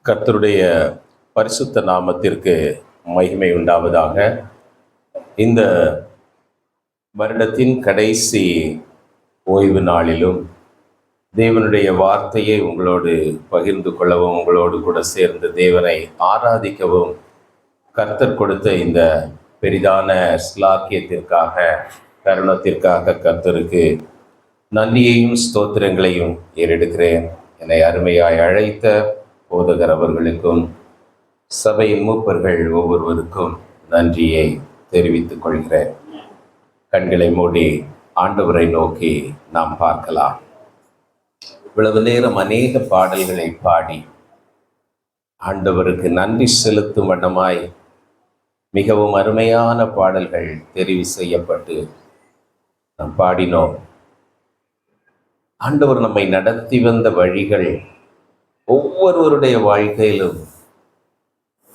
கர்த்தருடைய பரிசுத்த நாமத்திற்கு மகிமை உண்டாவதாக. இந்த வருடத்தின் கடைசி ஓய்வு நாளிலும் தேவனுடைய வார்த்தையை உங்களோடு பகிர்ந்து கொள்ளவும், உங்களோடு கூட சேர்ந்து தேவனை ஆராதிக்கவும் கர்த்தர் கொடுத்த இந்த பெரிதான ஸ்லாக்கியத்திற்காக, தருணத்திற்காக கர்த்தருக்கு நன்றியையும் ஸ்தோத்திரங்களையும் ஏறெடுக்கிறேன். என்னை அருமையாய் அழைத்த போதகர் அவர்களுக்கும் சபையின் மூப்பர்கள் ஒவ்வொருவருக்கும் நன்றியை தெரிவித்துக் கொள்கிறேன். கண்களை மூடி ஆண்டவரை நோக்கி நாம் பார்க்கலாம். இவ்வளவு நேரம் அநேக பாடல்களை பாடி ஆண்டவருக்கு நன்றி செலுத்தும் வண்ணமாய் மிகவும் அருமையான பாடல்கள் தெரிவு செய்யப்பட்டு நாம் பாடினோம். ஆண்டவர் நம்மை நடத்தி வந்த வழிகள் ஒவ்வொருவருடைய வாழ்க்கையிலும்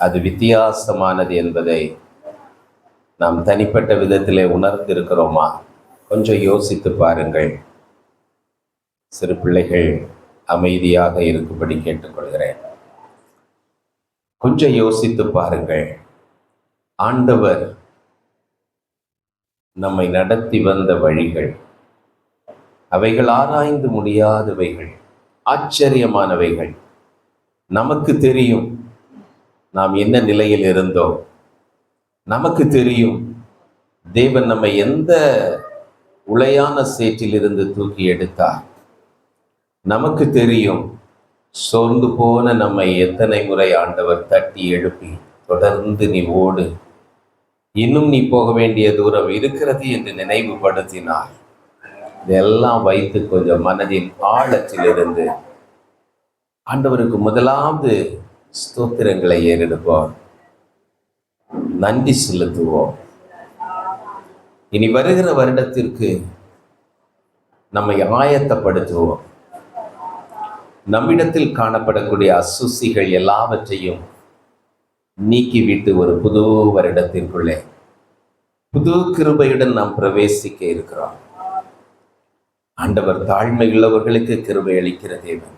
அது வித்தியாசமானது என்பதை நாம் தனிப்பட்ட விதத்திலே உணர்ந்திருக்கிறோமா? கொஞ்சம் யோசித்து பாருங்கள். சிறு பிள்ளைகள் அமைதியாக இருக்கும்படி கேட்டுக்கொள்கிறேன். கொஞ்சம் யோசித்து பாருங்கள். ஆண்டவர் நம்மை நடத்தி வந்த வழிகள் அவைகள் ஆராய்ந்து முடியாதவைகள், ஆச்சரியமானவைகள். நமக்கு தெரியும் நாம் என்ன நிலையில் இருந்தோம். நமக்கு தெரியும் தேவன் நம்மை எந்த உளையான சேற்றிலிருந்து தூக்கி எடுத்தார். நமக்கு தெரியும் சோர்ந்து போன நம்மை எத்தனை முறை ஆண்டவர் தட்டி எழுப்பி தொடர்ந்து நீ ஓடு, இன்னும் நீ போக வேண்டிய தூரம் இருக்கிறது என்று நினைவுபடுத்தினார். இதெல்லாம் வைத்து கொஞ்சம் மனதின் ஆழத்திலிருந்து ஆண்டவருக்கு முதலாவது ஸ்தோத்திரங்களை ஏறெடுப்போம், நன்றி செலுத்துவோம். இனி வருகிற வருடத்திற்கு நம்மை ஆயத்தப்படுத்துவோம். நம்மிடத்தில் காணப்படக்கூடிய அசுசிகள் எல்லாவற்றையும் நீக்கிவிட்டு ஒரு புது வருடத்திற்குள்ளே புது கிருபையுடன் நாம் பிரவேசிக்க இருக்கிறோம். ஆண்டவர் தாழ்மை உள்ளவர்களுக்கு கிருபை அளிக்கிற தேவன்.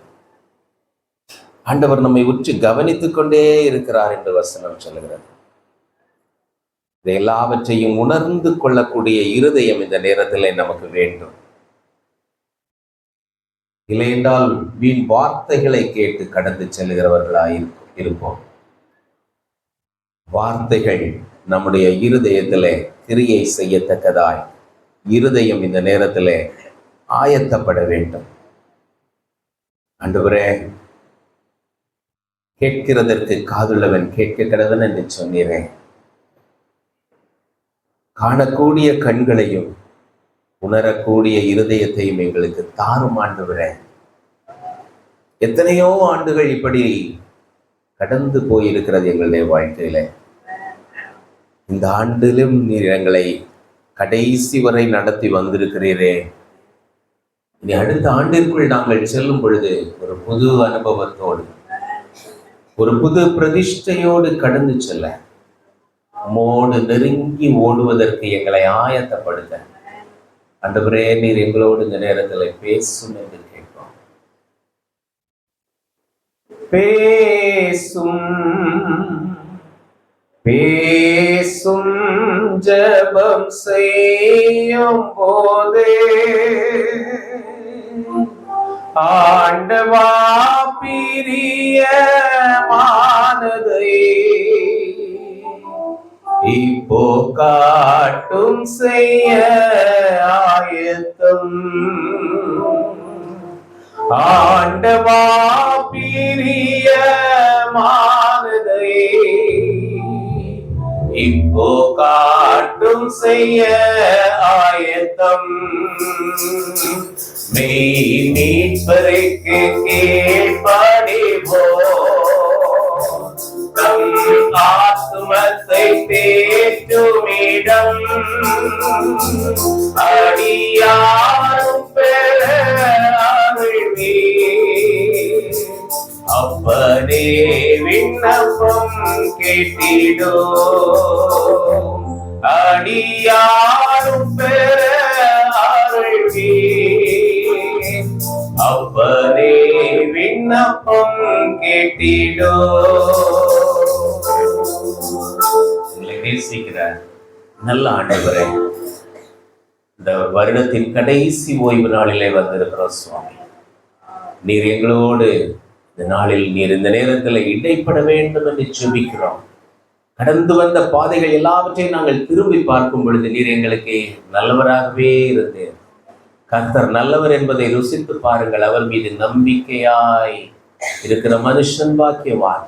ஆண்டவர் நம்மை உற்று கவனித்துக் கொண்டே இருக்கிறார் என்று வசனம் சொல்லுகிறது. இதை எல்லாவற்றையும் உணர்ந்து கொள்ளக்கூடிய இருதயம் இந்த நேரத்தில் நமக்கு வேண்டும். இல்லையென்றால் வீண் வார்த்தைகளை கேட்டு கடந்து செல்கிறவர்களாய் இருப்போம். வார்த்தைகள் நம்முடைய இருதயத்திலே கிரியை செய்யத்தக்கதாய் இருதயம் இந்த நேரத்திலே ஆயத்தப்பட வேண்டும். ஆண்டவரே, கேட்கிறதற்கு காதுள்ளவன் கேட்க கடவன் என்று சொன்னீரேன். காணக்கூடிய கண்களையும் உணரக்கூடிய இருதயத்தையும் எங்களுக்கு தாரும் ஆண்டவரே. எத்தனையோ ஆண்டுகள் இப்படி கடந்து போயிருக்கிறது எங்களுடைய வாழ்க்கையில. இந்த ஆண்டிலும் நீர் எங்களை கடைசி வரை நடத்தி வந்திருக்கிறீரே. இனி அடுத்த ஆண்டிற்குள் நாங்கள் செல்லும் பொழுது ஒரு புது அனுபவத்தோடு, ஒரு புது பிரதிஷ்டையோடு கடந்து செல்ல, உம்மோடு நெருங்கி ஓடுவதற்கு எங்களை ஆயத்தப்படுத்த ஆண்டவரே நீர் எங்களோடு இந்த நேரத்தில் பேசும் என்று கேட்போம். பேசும் பேசும் ஜெபம் செய்யும் போதே ஆண்டவா பிரியமானதை இப்போ காட்டும் செய்ய ஆயத்தம். ஆண்டவா பிரியமானதை இப்போ காட்டும் செய்ய ஆயத்தம். மெய் மீட்பருக்கு கீழ்ப்படிவோம், தம் ஆத்துமத்தை தேற்றுமிடம் அடியாரும் பெற அருள்வீர். அப்பனே விண்ணப்பம் கேட்டிடோ, அடியாரும் பெற அருள்வீர். அப்பனே விண்ணப்பம் கேட்டிடோ. உங்களை நேசிக்கிற நல்ல ஆண்டவரே, இந்த வருடத்தின் கடைசி ஓய்வு நாளிலே வந்திருக்கிறோம் சுவாமி. நீர் எங்களோடு இந்த நாளில் நீர் இந்த நேரத்தில் இடைப்பட வேண்டும் என்று ஜெபிக்கிறோம். கடந்து வந்த பாதைகள் எல்லாவற்றையும் நாங்கள் திரும்பி பார்க்கும் பொழுது நீர் எங்களுக்கு நல்லவராகவே இருந்தீர். கர்த்தர் நல்லவர் என்பதை ருசித்து பாருங்கள். அவர் மீது நம்பிக்கையாய் இருக்கிற மனுஷன் பாக்கியவான்.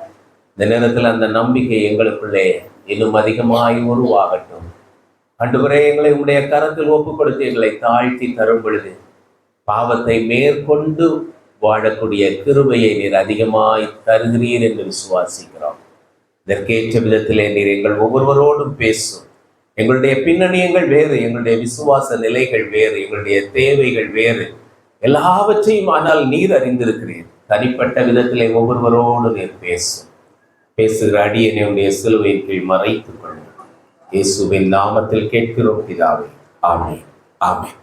இந்த நேரத்தில் அந்த நம்பிக்கை எங்களுக்குள்ளே இன்னும் அதிகமாய் உருவாகட்டும். ஆண்டவரே, எங்களை உடைய கரத்தில் ஒப்புக் கொடுத்து எங்களை தாழ்த்தி தரும் பொழுது பாவத்தை மேற்கொண்டு வாழக்கூடிய கிருபையை நீர் அதிகமாய் தருகிறீர் என்று விசுவாசிக்கிறோம். இதற்கேற்ற விதத்திலே நீர் எங்கள் ஒவ்வொருவரோடும் பேசும். எங்களுடைய பின்னணியங்கள் வேறு, எங்களுடைய விசுவாச நிலைகள் வேறு, எங்களுடைய தேவைகள் வேறு, எல்லாவற்றையும் ஆனால் நீர் அறிந்திருக்கிறீர். தனிப்பட்ட விதத்திலே ஒவ்வொருவரோடு நீர் பேசும். பேசுகிற அடியனை உடைய சிலுவையின் கீழ் மறைத்துக் கொள்ளும். இயேசுவின் நாமத்தில் கேட்கிறோம் பிதாவே, ஆமென், ஆமென்.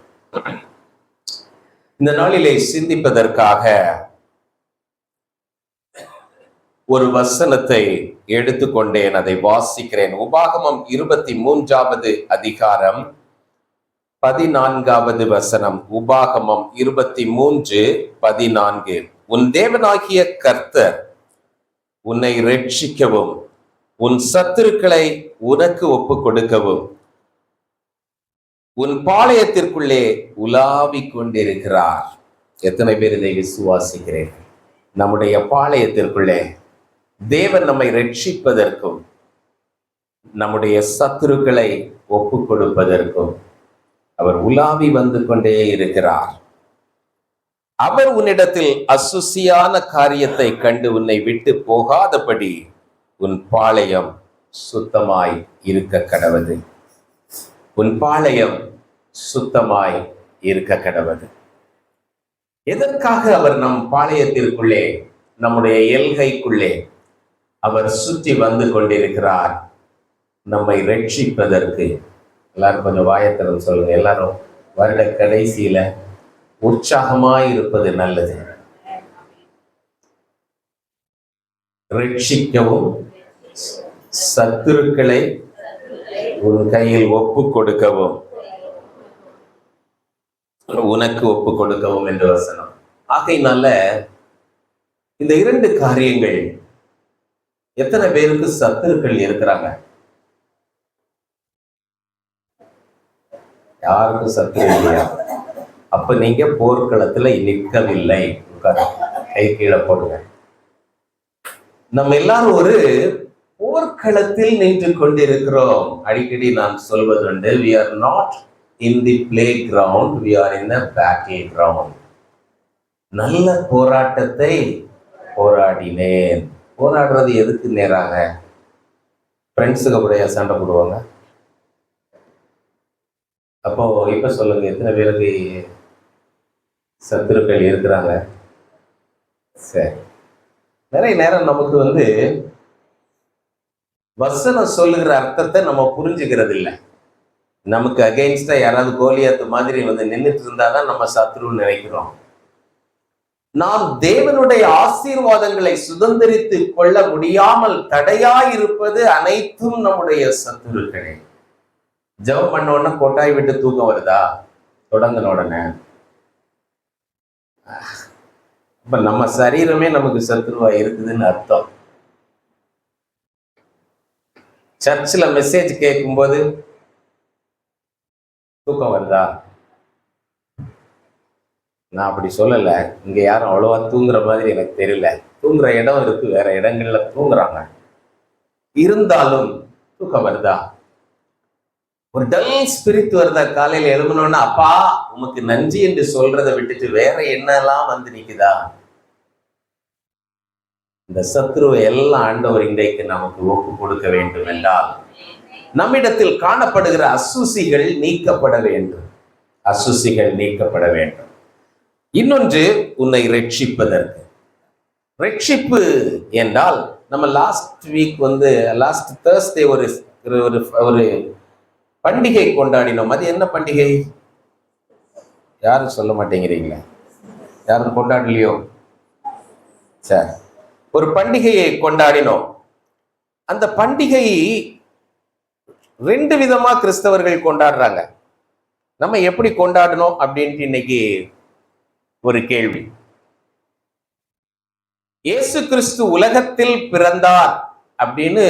இந்த நாளிலே சிந்திப்பதற்காக ஒரு வசனத்தை எடுத்துக்கொண்டேன், அதை வாசிக்கிறேன். உபாகமம் 23வது அதிகாரம் 14வது வசனம். உபாகமம் 23:14. உன் தேவனாகிய கர்த்தர் உன்னை ரட்சிக்கவும் உன் சத்துருக்களை உனக்கு ஒப்பு கொடுக்கவும் உன் பாளையத்திற்குள்ளே உலாவிக் கொண்டிருக்கிறார். எத்தனை பேர் இதை விசுவாசிக்கிறீர்கள்? நம்முடைய பாளையத்திற்குள்ளே தேவன் நம்மை ரட்சிப்பதற்கும் நம்முடைய சத்துருக்களை ஒப்பு கொடுப்பதற்கும் அவர் உலாவி வந்து கொண்டே இருக்கிறார். அவர் உன்னிடத்தில் அசுசியான காரியத்தை கண்டு உன்னை விட்டு போகாதபடி உன் பாளையம் சுத்தமாய் இருக்க கடவது. உன் பாளையம் சுத்தமாய் இருக்க கடவது. எதற்காக அவர் நம் பாளையத்திற்குள்ளே, நம்முடைய எல்கைக்குள்ளே அவர் சுற்றி வந்து கொண்டிருக்கிறார்? நம்மை ரட்சிப்பதற்கு. எல்லாரும் கொஞ்சம் வாயத்தரம் சொல்லுங்க. எல்லாரும் வருட கடைசியில உற்சாகமாய் இருப்பது நல்லது. ரட்சிக்கவும் சத்துருக்களை உன் கையில் ஒப்பு கொடுக்கவும் உனக்கு ஒப்பு கொடுக்கவும் என்ற வசனம். ஆகையினால இந்த இரண்டு காரியங்கள், எத்தனை பேருக்கு சத்துருக்கள் இருக்கிறாங்க? யாருக்கும் சத்துரு இல்லையா? அப்ப நீங்க போர்க்களத்துல நிற்கவில்லை. கை கீழே போடுங்க. நம்ம எல்லாரும் ஒரு போர்க்களத்தில் நின்று கொண்டிருக்கிறோம். அடிக்கடி நான் சொல்வதுண்டு, we are not in the playground, we are in the battleground. நல்ல போராட்டத்தை போராடினேன். போராடுறது எதுக்கு நேராக? ஃப்ரெண்ட்ஸுக்கு கூட சண்டை போடுவாங்க. அப்போ இப்ப சொல்லுங்க, எத்தனை பேருக்கு சத்துருக்கள் இருக்கிறாங்க? சரி, நிறைய நேரம் நமக்கு வசனம் சொல்லுகிற அர்த்தத்தை நம்ம புரிஞ்சுக்கிறது இல்லை. நமக்கு அகெயின்ஸ்டா யாராவது கோலியாத்து மாதிரி நின்றுட்டு இருந்தாதான் நம்ம சத்ருன்னு நினைக்கிறோம். நாம் தேவனுடைய ஆசீர்வாதங்களை சுதந்திரித்து கொள்ள முடியாமல் தடையாயிருப்பது அனைத்தும் நம்முடைய சத்துருக்களே. ஜெபம் பண்ண உடனே கொட்டாய் விட்டு தூக்கம் வருதா? தொடங்கின உடனே இப்ப நம்ம சரீரமே நமக்கு சத்துருவா இருக்குதுன்னு அர்த்தம். சர்ச்சில் மெசேஜ் கேட்கும்போது தூக்கம் வருதா? நான் அப்படி சொல்லல. இங்க யாரும் அவ்வளவா தூங்குற மாதிரி எனக்கு தெரியல. தூங்குற இடம் இருக்கு, வேற இடங்கள்ல தூங்குறாங்க. இருந்தாலும் தூக்கம் வருதா? ஒரு டல் ஸ்பிரிட் வருதா? காலையில எழுமணும்னா அப்பா உமக்கு நன்றி என்று சொல்றதை விட்டுட்டு வேற என்னெல்லாம் நிக்குதா? இந்த சத்ருவை எல்லாம் ஆண்டவர் இன்றைக்கு நமக்கு ஒப்பு கொடுக்க வேண்டும் என்றால் நம்மிடத்தில் காணப்படுகிற அசுசிகள் நீக்கப்பட வேண்டும். அசுசிகள் நீக்கப்பட வேண்டும். இன்னொன்று, உன்னை ரட்சிப்பதற்கு. ரட்சிப்பு என்றால் நம்ம லாஸ்ட் வீக் லாஸ்ட் தேர்ஸ்டே ஒரு பண்டிகை கொண்டாடினோம். அது என்ன பண்டிகை? யாரும் சொல்ல மாட்டேங்கிறீங்களா? யாரும் கொண்டாடலையோ? சரி, ஒரு பண்டிகையை கொண்டாடினோம். அந்த பண்டிகை 2 விதமா கிறிஸ்தவர்கள் கொண்டாடுறாங்க. நம்ம எப்படி கொண்டாடணும் அப்படின்ட்டு இன்னைக்கு ஒரு கேள்வி. இயேசு கிறிஸ்து உலகத்தில் பிறந்தார் அப்படின்னு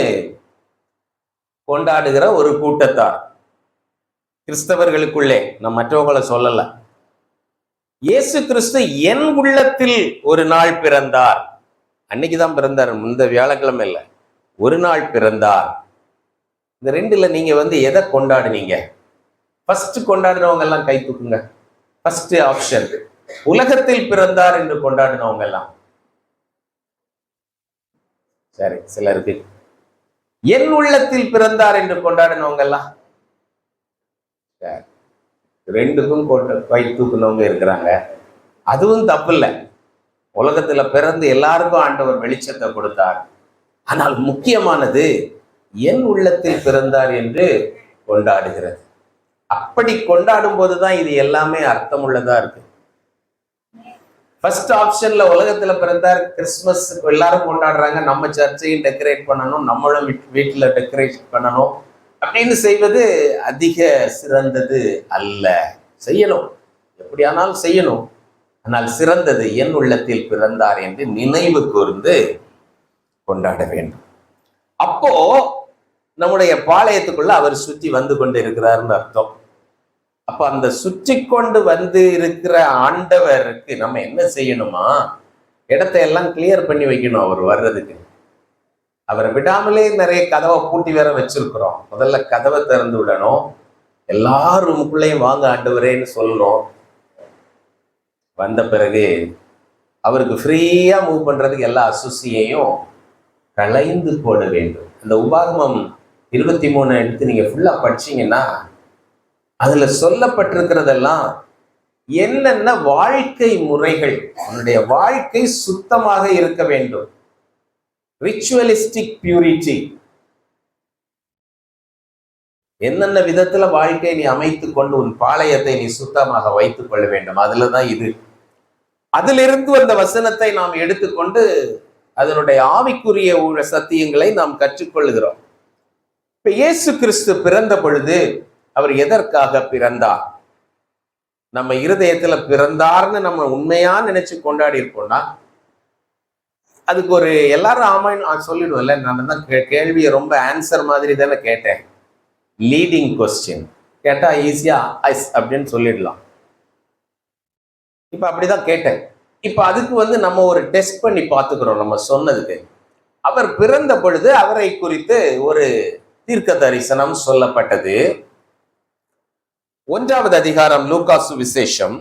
கொண்டாடுகிற ஒரு கூட்டத்தார் கிறிஸ்தவர்களுக்குள்ளே, நான் மற்றவங்களை சொல்லல. இயேசு கிறிஸ்து என் உள்ளத்தில் ஒரு நாள் பிறந்தார், அன்னைக்குதான் பிறந்தார், இந்த வியாழக்கிழமை இல்லை, ஒரு நாள் பிறந்தார். இந்த 2ல நீங்க எதை கொண்டாடுனீங்க? ஃபர்ஸ்ட் கொண்டாடினவங்க எல்லாம் கை தூக்குங்க. ஃபர்ஸ்ட் ஆப்ஷன் உலகத்தில் பிறந்தார் என்று கொண்டாடினவங்க எல்லாம். சரி, சிலருக்கு என் உள்ளத்தில் பிறந்தார் என்று கொண்டாடினவங்க எல்லாம். 2க்கும் கை தூக்குனவங்க இருக்கிறாங்க. அதுவும் தப்பு இல்லை. உலகத்துல பிறந்து எல்லாருக்கும் ஆண்டவர் வெளிச்சத்தை கொடுத்தார். ஆனால் முக்கியமானது என் உள்ளத்தில் பிறந்தார் என்று கொண்டாடுகிறது. அப்படி கொண்டாடும் போதுதான் இது எல்லாமே அர்த்தமுள்ளதா இருக்கு. ஃபர்ஸ்ட் ஆப்ஷன்ல உலகத்துல பிறந்தார், கிறிஸ்துமஸ் எல்லாரும் கொண்டாடுறாங்க, நம்ம சர்ச்சையும் டெக்கரேட் பண்ணணும், நம்மளும் வீட்டுல டெக்கரேட் பண்ணணும் அப்படின்னு செய்வது அதிக சிறந்தது அல்ல. செய்யணும், எப்படியானாலும் செய்யணும். ஆனால் சிறந்தது என் உள்ளத்தில் பிறந்தார் என்று நினைவு கூர்ந்து கொண்டாட வேண்டும். அப்போ நம்முடைய பாளையத்துக்குள்ள அவர் சுற்றி வந்து கொண்டு இருக்கிறார்னு அர்த்தம். அப்ப அந்த சுற்றி கொண்டு வந்து இருக்கிற ஆண்டவருக்கு நம்ம என்ன செய்யணுமா? இடத்தை எல்லாம் கிளியர் பண்ணி வைக்கணும். அவர் வர்றதுக்கு அவரை விடாமலே நிறைய கதவை பூட்டி வேற வச்சிருக்கிறோம். முதல்ல கதவை திறந்து விடணும். எல்லா ரூமுக்குள்ளேயும் வாங்க ஆண்டவரேன்னு சொல்லணும். வந்த பிறகு அவருக்கு ஃப்ரீயா மூவ் பண்றதுக்கு எல்லா அசுசியையும் களைந்து போட வேண்டும். அந்த உபாகமம் 23 எடுத்து நீங்க ஃபுல்லா படிச்சீங்கன்னா அதுல சொல்லப்பட்டிருக்கிறதெல்லாம் என்னென்ன வாழ்க்கை முறைகள். உன்னுடைய வாழ்க்கை சுத்தமாக இருக்க வேண்டும். Ritualistic purity. என்னென்ன விதத்துல வாழ்க்கையை நீ அமைத்து கொண்டு உன் பாளையத்தை நீ சுத்தமாக வைத்துக் கொள்ள வேண்டும். அதுலதான் இது. அதிலிருந்து அந்த வசனத்தை நாம் எடுத்துக்கொண்டு அதனுடைய ஆவிக்குரிய சத்தியங்களை நாம் கற்றுக்கொள்கிறோம். இப்ப இயேசு கிறிஸ்து பிறந்த பொழுது அவர் எதற்காக பிறந்தார்? நம்ம இருதயத்துல பிறந்தார்னு நம்ம உண்மையா நினைச்சு கொண்டாடி இருக்கோம்னா அதுக்கு ஒரு எல்லாரும் ஆமான்னு சொல்லிடுவோம்ல. நான் தான் கேள்வியை ரொம்ப ஆன்சர் மாதிரி தானே கேட்டேன். லீடிங் கொஸ்டின் கேட்டா ஈஸியா ஐஸ் அப்படின்னு சொல்லிடலாம். இப்ப அப்படிதான் கேட்டேன். இப்ப அதுக்கு நம்ம ஒரு டெஸ்ட் பண்ணி பார்த்துக்கிறோம். நம்ம சொன்னதுக்கு அவர் பிறந்த பொழுது அவரை குறித்து ஒரு தீர்க்க தரிசனம் சொல்லப்பட்டது. 1வது அதிகாரம் லூகாசு விசேஷம்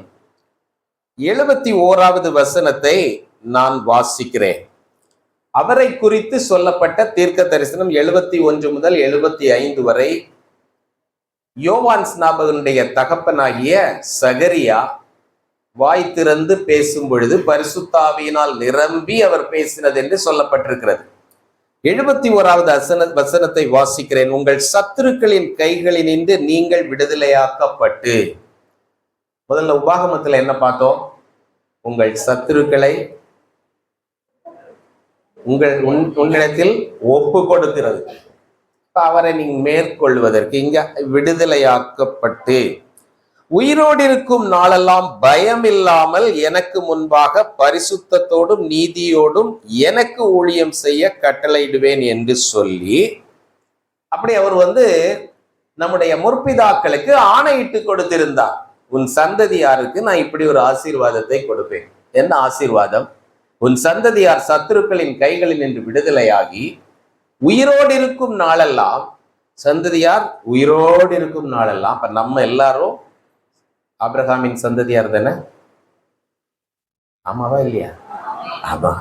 71வது வசனத்தை நான் வாசிக்கிறேன். அவரை குறித்து சொல்லப்பட்ட தீர்க்க தரிசனம் 71 முதல் 75 வரை. யோவான் ஸ்நாபகனுடைய தகப்பனாகிய சகரியா வாய் திறந்து பேசும் பொழுது பரிசுத்தாவியினால் நிரம்பி அவர் பேசினது என்று சொல்லப்பட்டிருக்கிறது. 71வது வசனத்தை வாசிக்கிறேன். உங்கள் சத்துருக்களின் கைகளினின்று நீங்கள் விடுதலையாக்கப்பட்டு. முதல்ல உபாகமத்துல என்ன பார்த்தோம்? உங்கள் சத்துருக்களை உங்களிடத்தில் ஒப்பு கொடுக்கிறது. அவரை நீங்க மேற்கொள்வதற்கு இங்க விடுதலையாக்கப்பட்டு உயிரோடு இருக்கும் நாளெல்லாம் பயம் இல்லாமல் எனக்கு முன்பாக பரிசுத்தத்தோடும் நீதியோடும் எனக்கு ஊழியம் செய்ய கட்டளையிடுவேன் என்று சொல்லி, அப்படி அவர் நம்முடைய முற்பிதாக்களுக்கு ஆணையிட்டு கொடுத்திருந்தார். உன் சந்ததியாருக்கு நான் இப்படி ஒரு ஆசீர்வாதத்தை கொடுப்பேன். என்ன ஆசீர்வாதம்? உன் சந்ததியார் சத்துருக்களின் கைகளில் நின்று விடுதலையாகி உயிரோடு இருக்கும் நாளெல்லாம். சந்ததியார் உயிரோடு இருக்கும் நாளெல்லாம். அப்ப நம்ம எல்லாரும் ஆபிரகாமின் சந்ததியார் தானே? ஆமாவா இல்லையா? ஆமா.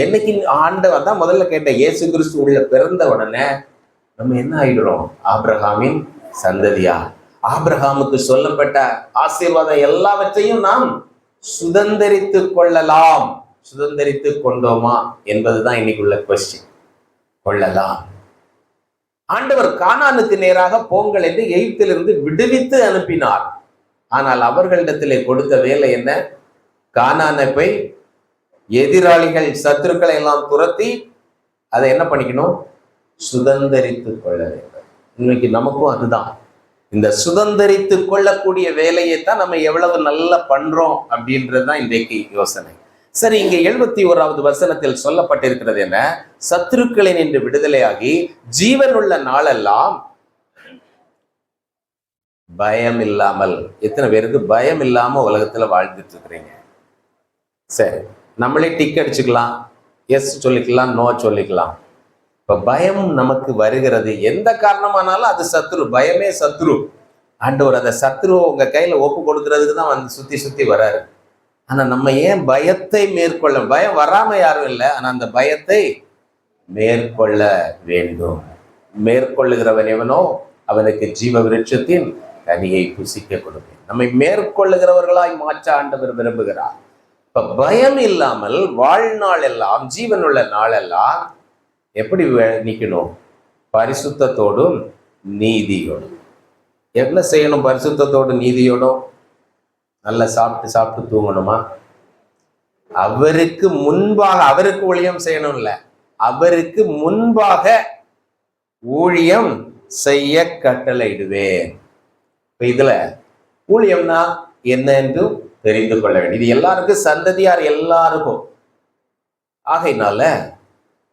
என்னைக்கு ஆண்டவர் தான் முதல்ல கேட்டேன். இயேசு கிறிஸ்து உள்ள பிறந்த உடனே நம்ம என்ன ஆயிடுறோம்? ஆபிரகாமின் சந்ததியார். ஆபிரகாமுக்கு சொல்லப்பட்ட ஆசீர்வாதம் எல்லாவற்றையும் நாம் சுதந்திரித்து கொள்ளலாம். சுதந்திரித்து கொண்டோமா என்பதுதான் இன்னைக்குள்ள கொஸ்டின். கொள்ளலாம். ஆண்டவர் கானானுக்கு நேராக போங்கள் என்று எகிப்திலிருந்து விடுவித்து அனுப்பினார். ஆனால் அவர்களிடத்திலே கொடுத்த வேலை என்ன? கானானை போய் எதிராளிகள் சத்துருக்களை எல்லாம் துரத்தி அதை என்ன பண்ணிக்கணும்? சுதந்தரித்து கொள்ள வேண்டும். இன்னைக்கு நமக்கும் அதுதான். இந்த சுதந்தரித்து கொள்ளக்கூடிய வேலையை தான் நம்ம எவ்வளவு நல்லா பண்றோம் அப்படின்றதுதான் இன்றைக்கு யோசனை. சரி, இங்க 71வது வசனத்தில் சொல்லப்பட்டிருக்கிறது என்ன? சத்துருக்களை நின்று விடுதலையாகி ஜீவன் உள்ள நாளெல்லாம் பயம் இல்லாமல். எத்தனை பேருக்கு பயம் இல்லாம உலகத்துல வாழ்ந்துட்டு இருக்கிறீங்க? சரி, நம்மளே டிக் அடிச்சுக்கலாம், எஸ் சொல்லிக்கலாம், நோ சொல்லிக்கலாம். இப்ப பயம் நமக்கு வருகிறது, எந்த காரணமானாலும் அது சத்ரு. பயமே சத்ரு. ஆண்டவர் அந்த சத்ருவை உங்க கையில ஒப்பு கொடுக்கறதுக்கு தான் வந்து சுத்தி சுத்தி வராரு. ஆனா நம்ம ஏன் பயத்தை மேற்கொள்ள? பயம் வராம யாரும் இல்லை, ஆனா அந்த பயத்தை மேற்கொள்ள வேண்டும். மேற்கொள்ளுகிறவன் எவனோ அவனுக்கு ஜீவ விருட்சத்தின் கனியை புசிக்க கொடுப்பேன். நம்மை மேற்கொள்ளுகிறவர்களாய் மாற்ற ஆண்டவர் விரும்புகிறார். இப்ப பயம் இல்லாமல் வாழ்நாள் எல்லாம், ஜீவனுள்ள நாளெல்லாம் எப்படி நிக்கணும்? பரிசுத்தத்தோடும் நீதியோடும். என்ன செய்யணும்? பரிசுத்தத்தோடும் நீதியோடும். நல்லா சாப்பிட்டு சாப்பிட்டு தூங்கணுமா? அவருக்கு முன்பாக, அவருக்கு ஊழியம் செய்யணும் இல்ல, அவருக்கு முன்பாக ஊழியம் செய்ய கட்டளையிடுவேன். இப்ப இதுல ஊழியம்னா என்ன என்று தெரிந்து கொள்ள வேண்டும். இது எல்லாருக்கும், சந்ததியார் எல்லாருக்கும். ஆகையினால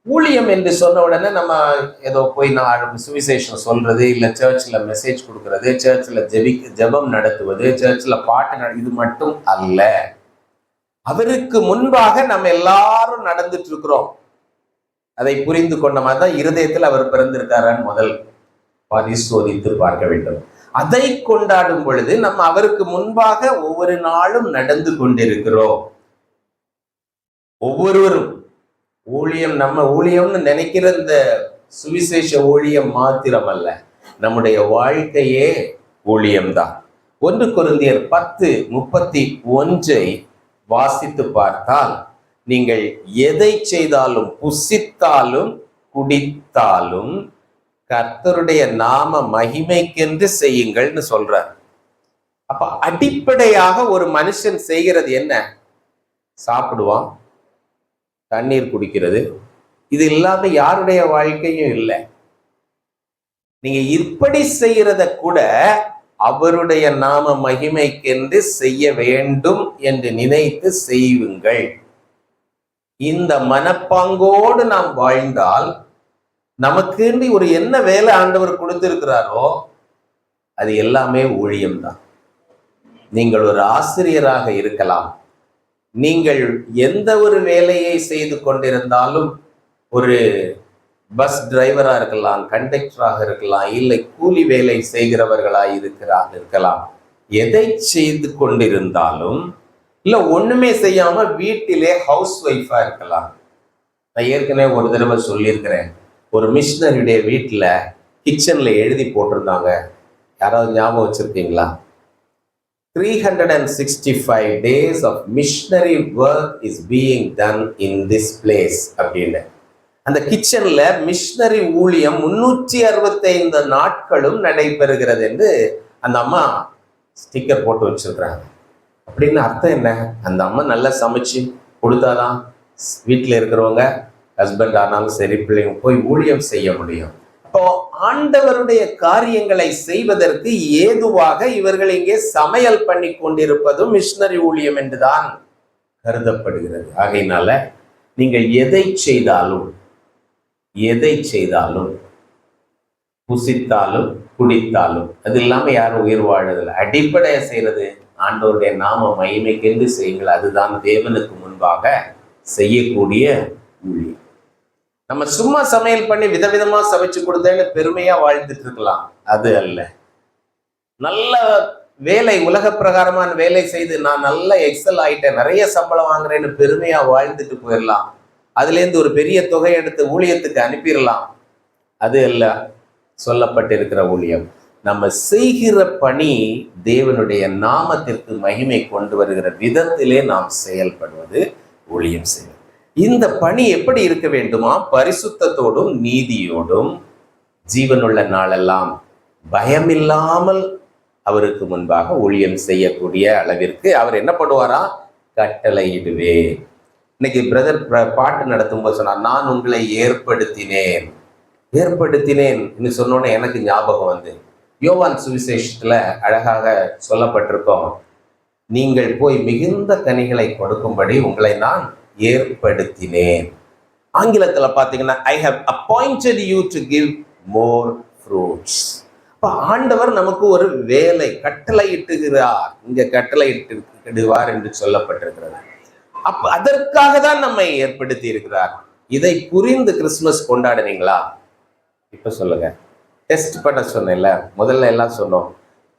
ஊழியம் என்று சொன்ன உடனே நம்ம ஏதோ போய் நான் சுவிசேஷம் சொல்றது, இல்லை சர்ச்சில் மெசேஜ் கொடுக்கறது, சர்ச்சில் ஜெபம் நடத்துவது, சர்ச்சில் பாட்டு இது மட்டும் அல்ல. அவருக்கு முன்பாக நம்ம எல்லாரும் நடந்துட்டு இருக்கிறோம். அதை புரிந்து கொண்ட மாதிரி தான் இருதயத்தில் அவர் பிறந்திருக்காரான்னு முதல் பரிசோதித்து பார்க்க வேண்டும். அதை கொண்டாடும் பொழுது நம்ம அவருக்கு முன்பாக ஒவ்வொரு நாளும் நடந்து கொண்டிருக்கிறோம். ஒவ்வொருவரும் ஊழியம், நம்ம ஊழியம்னு நினைக்கிற இந்த சுவிசேஷ ஊழியம் மாத்திரம் அல்ல, நம்முடைய வாழ்க்கையே ஊழியம்தான். 1 கொரிந்தியர் 10:31 வாசித்து பார்த்தால், நீங்கள் எதை செய்தாலும், புசித்தாலும் குடித்தாலும் கர்த்தருடைய நாம மகிமைக்கென்று செய்யுங்கள்னு சொல்றார். அப்ப அடிப்படையாக ஒரு மனுஷன் செய்கிறது என்ன? சாப்பிடுவான், தண்ணீர் குடிக்கிறது. இது இல்லாம யாருடைய வாழ்க்கையும் இல்லை. நீங்க இப்படி செய்யறத கூட அவருடைய நாம மகிமைக்கென்று செய்ய வேண்டும் என்று நினைத்து செய்யுங்கள். இந்த மனப்பாங்கோடு நாம் வாழ்ந்தால், நமக்கு ஒரு என்ன வேலை ஆண்டவர் கொடுத்திருக்கிறாரோ அது எல்லாமே ஊழியம்தான். நீங்கள் ஒரு ஆசிரியராக இருக்கலாம், நீங்கள் எந்த ஒரு வேலையை செய்து கொண்டிருந்தாலும், ஒரு பஸ் டிரைவரா இருக்கலாம், கண்டக்டராக இருக்கலாம், இல்லை கூலி வேலை செய்கிறவர்களாய் இருக்கலாம், எதை செய்து கொண்டிருந்தாலும், இல்லை ஒண்ணுமே செய்யாம வீட்டிலே ஹவுஸ் ஒய்ஃபா இருக்கலாம். நான் ஏற்கனவே ஒரு தடவை சொல்லியிருக்கிறேன், ஒரு மிஷினரியுடைய வீட்டுல கிச்சன்ல எழுதி போட்டிருந்தாங்க, யாராவது ஞாபகம் வச்சிருக்கீங்களா? 365 days of missionary work is being done in this place அப்படின்னு. அந்த கிச்சன்ல மிஷனரி ஊழியம் 365 நாட்களும் நடைபெறுகிறது என்று அந்த அம்மா ஸ்டிக்கர் போட்டு வச்சிருக்கிறாங்க. அப்படின்னு அர்த்தம் என்ன? அந்த அம்மா நல்லா சமைச்சு கொடுத்தாதான் வீட்டில் இருக்கிறவங்க, ஹஸ்பண்ட் ஆனாலும் சரி, பிள்ளைங்க போய் ஊழியம் செய்ய முடியும். அப்போ ஆண்டவருடைய காரியங்களை செய்வதற்கு ஏதுவாக இவர்கள் இங்கே சமையல் பண்ணி கொண்டிருப்பதும் மிஷனரி ஊழியம் என்றுதான் கருதப்படுகிறது. ஆகையினால நீங்கள் எதை செய்தாலும் புசித்தாலும் குடித்தாலும், அது இல்லாம யாரும் உயிர் வாழதில்லை. அடிப்படையை செய்யறது ஆண்டவருடைய நாம மகிமைக்கென்று செய்யுங்கள். அதுதான் தேவனுக்கு முன்பாக செய்யக்கூடிய ஊழியம். நம்ம சும்மா சமையல் பண்ணி விதவிதமா சமைச்சு கொடுத்தேன்னு பெருமையா வாழ்ந்துட்டு இருக்கலாம், அது அல்ல. நல்ல வேலை, உலக பிரகாரமான வேலை செய்து நான் நல்ல எக்ஸல் ஆயிட்டேன், நிறைய சம்பளம் வாங்குறேன்னு பெருமையா வாழ்ந்துட்டு போயிடலாம். அதுல இருந்து ஒரு பெரிய தொகை எடுத்து ஊழியத்துக்கு அனுப்பிடலாம், அது அல்ல சொல்லப்பட்டிருக்கிற ஊழியம். நம்ம செய்கிற பணி தேவனுடைய நாமத்திற்கு மகிமை கொண்டு வருகிற விதத்திலே நாம் செயல்படுவது ஊழியம் செய்வது. இந்த பணி எப்படி இருக்க வேண்டுமா? பரிசுத்தத்தோடும் நீதியோடும் ஜீவனுள்ள நாளெல்லாம் பயமில்லாமல் அவருக்கு முன்பாக ஊழியம் செய்யக்கூடிய அளவிற்கு அவர் என்ன பண்ணுவாரா? கட்டளையிடுவே. இன்னைக்கு பிரதர் பாட்டு நடத்தும் போது சொன்னார், நான் உங்களை ஏற்படுத்தினேன் ஏற்படுத்தினேன் சொன்னோன்னே எனக்கு ஞாபகம் வந்து யோவான் சுவிசேஷத்துல அழகாக சொல்லப்பட்டிருக்கோம், நீங்கள் போய் மிகுந்த கனிகளை கொடுக்கும்படி உங்களை நான் ஏற்படுத்தினேன். ஆங்கிலத்துல பாத்தீங்கன்னா, I have appointed you to give more fruits. அப்ப ஆண்டவர் நமக்கு ஒரு வேலை கட்டளையிட்டுகிறார், இங்க கட்டளையிட்டுவார் என்று சொல்லப்பட்டிருக்கிறது. அப்ப அதற்காக தான் நம்மை ஏற்படுத்தி இருக்கிறார். இதை புரிந்து கிறிஸ்துமஸ் கொண்டாடுனீங்களா? இப்ப சொல்லுங்க. டெஸ்ட் பண்ண சொன்னேன்ல, முதல்ல எல்லாம் சொன்னோம்,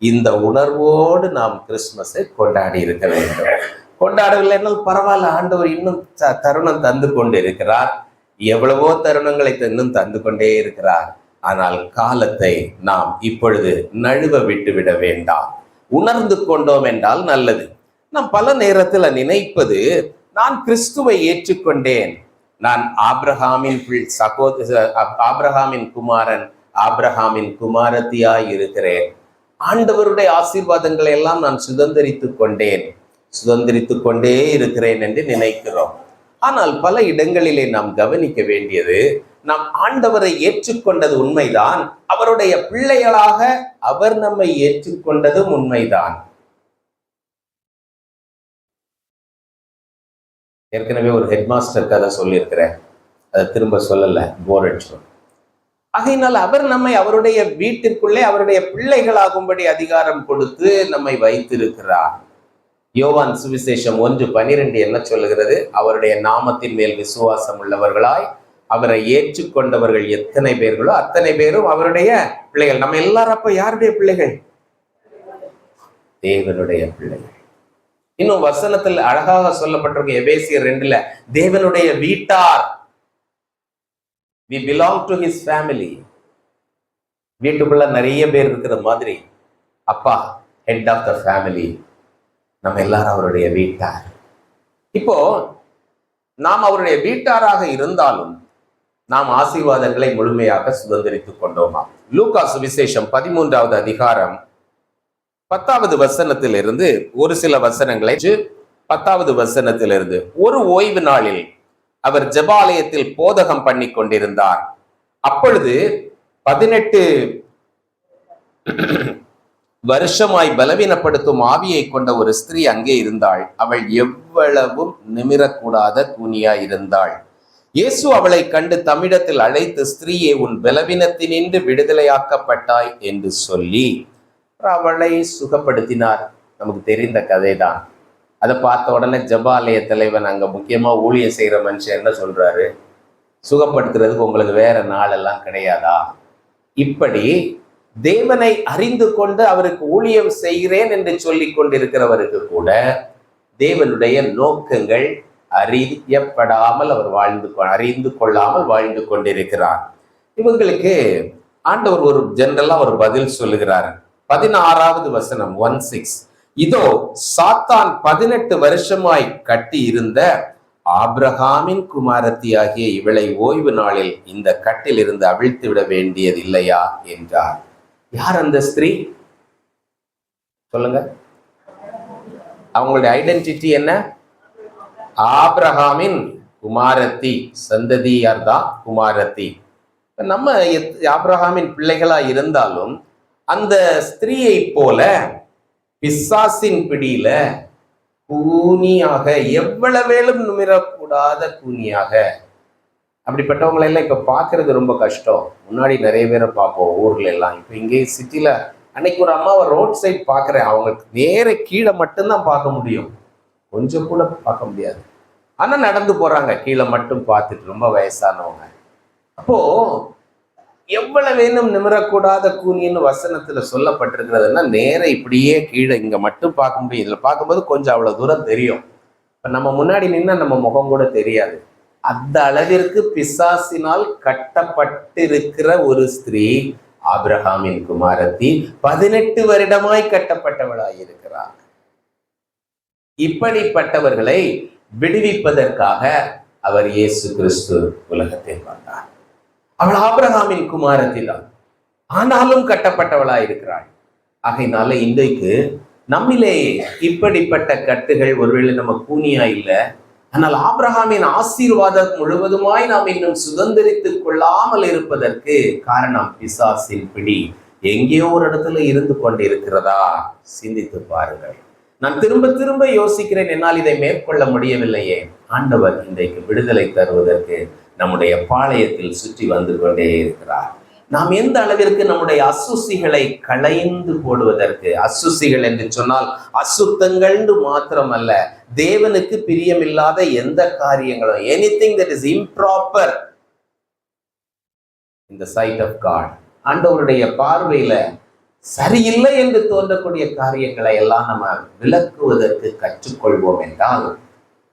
இந்த உணர்வோடு நாம் கிறிஸ்துமஸை கொண்டாடி இருக்க வேண்டும். கொண்டாடவில்லைன்னால் பரவாயில்ல, ஆண்டவர் இன்னும் தருணம் தந்து கொண்டு இருக்கிறார். எவ்வளவோ தருணங்களை இன்னும் தந்து கொண்டே இருக்கிறார். ஆனால் காலத்தை நாம் இப்பொழுது நழுவ விட்டுவிட வேண்டாம். உணர்ந்து கொண்டோம் என்றால் நல்லது. நாம் பல நேரத்தில் நினைப்பது, நான் கிறிஸ்துவை ஏற்றுக்கொண்டேன், நான் ஆபிரகாமின் ஆபிரகாமின் குமாரன், ஆபிரகாமின் குமாரத்தியாய் இருக்கிறேன், ஆண்டவருடைய ஆசீர்வாதங்களை எல்லாம் நான் சுதந்திரித்துக் கொண்டே இருக்கிறேன் என்று நினைக்கிறோம். ஆனால் பல இடங்களிலே நாம் கவனிக்க வேண்டியது, நாம் ஆண்டவரை ஏற்றுக்கொண்டது உண்மைதான், அவருடைய பிள்ளைகளாக அவர் நம்மை ஏற்றுக்கொண்டதும் உண்மைதான். ஏற்கனவே ஒரு ஹெட்மாஸ்டர் கதை சொல்லியிருக்கிறேன், அதை திரும்ப சொல்லல, போர் அடிச்சிடும். ஆகையினால் அவர் நம்மை அவருடைய வீட்டிற்குள்ளே அவருடைய பிள்ளைகளாகும்படி அதிகாரம் கொடுத்து நம்மை வைத்திருக்கிறார். யோவான் சுவிசேஷம் 1:12 என்ன சொல்லுகிறது? அவருடைய நாமத்தின் மேல் விசுவாசம் உள்ளவர்களாய் அவரை ஏற்றுக்கொண்டவர்கள் எத்தனை பேர்களோ அத்தனை பேரும் அவருடைய பிள்ளைகள். நம்ம எல்லாரும் அப்ப யாருடைய பிள்ளைகள்? தேவனுடைய பிள்ளைகள். இன்னும் வசனத்தில் அழகாக சொல்லப்பட்டிருக்க எபேசியர் 2 தேவனுடைய வீட்டார். we belong to his family. வீட்டுக்குள்ள நிறைய பேர் இருக்கிற மாதிரி அப்பா ஹெட் ஆஃப் த ஃபேமிலி, நம்ம எல்லாரும் அவருடைய வீட்டார். இப்போ நாம் அவருடைய வீட்டாராக இருந்தாலும் நாம் ஆசீர்வாதங்களை முழுமையாக சுதந்திரித்துக் கொண்டோமா? லூக்கா சுவிசேஷம் 13வது அதிகாரம் 10வது வசனத்திலிருந்து ஒரு சில வசனங்களை 10வது வசனத்திலிருந்து, ஒரு ஓய்வு நாளில் அவர் ஜெபாலயத்தில் போதகம் பண்ணி கொண்டிருந்தார். அப்பொழுது 18 வருஷமாய் பலவீனப்படுத்தும் ஆவியை கொண்ட ஒரு ஸ்திரீ அங்கே இருந்தாள். அவள் எவ்வளவும் நிமிரக்கூடாத கூனியாய் இருந்தாள். இயேசு அவளை கண்டு தம்மிடத்தில் அழைத்து, ஸ்திரீயே, உன் பலவீனத்தினின்று விடுதலையாக்கப்பட்டாய் என்று சொல்லி அவளை சுகப்படுத்தினார். நமக்கு தெரிந்த கதைதான். அதை பார்த்த உடனே ஜெபாலய தலைவன், அங்க முக்கியமா ஊழியம் செய்யற மனுஷன் என்ன சொல்றாரு? சுகப்படுத்துறதுக்கு உங்களுக்கு வேற நாளெல்லாம் கிடையாதா? இப்படி தேவனை அறிந்து கொண்டு அவருக்கு ஊழியம் செய்கிறேன் என்று சொல்லி கொண்டிருக்கிறவருக்கு கூட தேவனுடைய நோக்கங்கள் அறியப்படாமல் அவர் அறிந்து கொள்ளாமல் வாழ்ந்து கொண்டிருக்கிறார். இவங்களுக்கு ஆண்டவர் ஒரு ஜெனரலா ஒரு பதில் சொல்லுகிறார். 16வது வசனம் 16, இதோ சாத்தான் 18 வருஷமாய் கட்டி இருந்த ஆபிரகாமின் குமாரத்தியாகிய இவளை ஓய்வு நாளில் இந்த கட்டில் இருந்து அவிழ்த்து விட வேண்டியது இல்லையா என்றார். யார் அந்த ஸ்திரீ? சொல்லுங்க. அவங்களுடைய ஐடென்டிட்டி என்ன? ஆபிரகாமின் குமாரத்தி, சந்ததியார் தான் குமாரத்தி. நம்ம ஆபிரகாமின் பிள்ளைகளா இருந்தாலும் அந்த ஸ்திரீயை போல பிசாசின் பிடியில கூனியாக, எவ்வளவேலும் நிமிரக்கூடாத கூனியாக, அப்படிப்பட்டவங்களை எல்லாம் இப்ப பாக்குறது ரொம்ப கஷ்டம். முன்னாடி நிறைய பேரை பார்ப்போம் ஊர்ல எல்லாம். இப்ப இங்கே சிட்டில அன்னைக்கு ஒரு அம்மாவை ரோட் சைட் பாக்குறேன், அவங்களுக்கு நேர கீழே மட்டும்தான் பார்க்க முடியும், கொஞ்சம் கூட பார்க்க முடியாது. ஆனா நடந்து போறாங்க, கீழே மட்டும் பார்த்துட்டு, ரொம்ப வயசானவங்க. அப்போ எவ்வளவு வேணும் நிமிரக்கூடாத கூனின்னு வசனத்துல சொல்லப்பட்டிருக்கிறதுனா, நேர இப்படியே கீழே இங்க மட்டும் பார்க்க முடியும். இதுல பார்க்கும்போது கொஞ்சம் அவ்வளவு தூரம் தெரியும். இப்ப நம்ம முன்னாடி நின்னா நம்ம முகம் கூட தெரியாது. அந்த அளவிற்கு பிசாசினால் கட்டப்பட்டிருக்கிற ஒரு ஸ்திரீ ஆபிரகாமின் குமாரத்தி 18 வருடமாய் கட்டப்பட்டவளாய் இருக்கிறார். இப்படிப்பட்டவர்களை விடுவிப்பதற்காக அவர் இயேசு கிறிஸ்து உலகத்தில் வந்தார். அவள் ஆபிரகாமின் குமாரத்தி தான், ஆனாலும் கட்டப்பட்டவளாய் இருக்கிறாள். ஆகையினால இன்றைக்கு நம்மிலே இப்படிப்பட்ட கட்டுகள், ஒருவேளை நம்ம கூனியா இல்லை, ஆனால் ஆபிரகாமின் ஆசீர்வாதம் முழுவதுமாய் நாம் இன்னும் சுதந்திரித்துக் கொள்ளாமல் இருப்பதற்கு காரணம் பிசாசின் பிடி எங்கேயோ ஒரு இடத்துல இருந்து கொண்டிருக்கிறதா? சிந்தித்து பாருங்கள். நான் திரும்ப திரும்ப யோசிக்கிறேன், என்னால் இதை மேற்கொள்ள முடியவில்லையே. ஆண்டவர் இன்றைக்கு விடுதலை தருவதற்கு நம்முடைய பாளையத்தில் சுற்றி வந்து கொண்டே இருக்கிறார். நாம் எந்த அளவிற்கு நம்முடைய அசுசிகளை களைந்து போடுவதற்கு, அசுசிகள் என்று சொன்னால் அசுத்தங்கள் மாத்திரமல்ல, தேவனுக்கு பிரியமில்லாத எந்த காரியங்களும், anything that is improper in the sight of God, ஆண்டவருடைய பார்வையில சரியில்லை என்று தோன்றக்கூடிய காரியங்களை எல்லாம் நம்ம விலக்குவதற்கு கற்றுக்கொள்வோம் என்றால்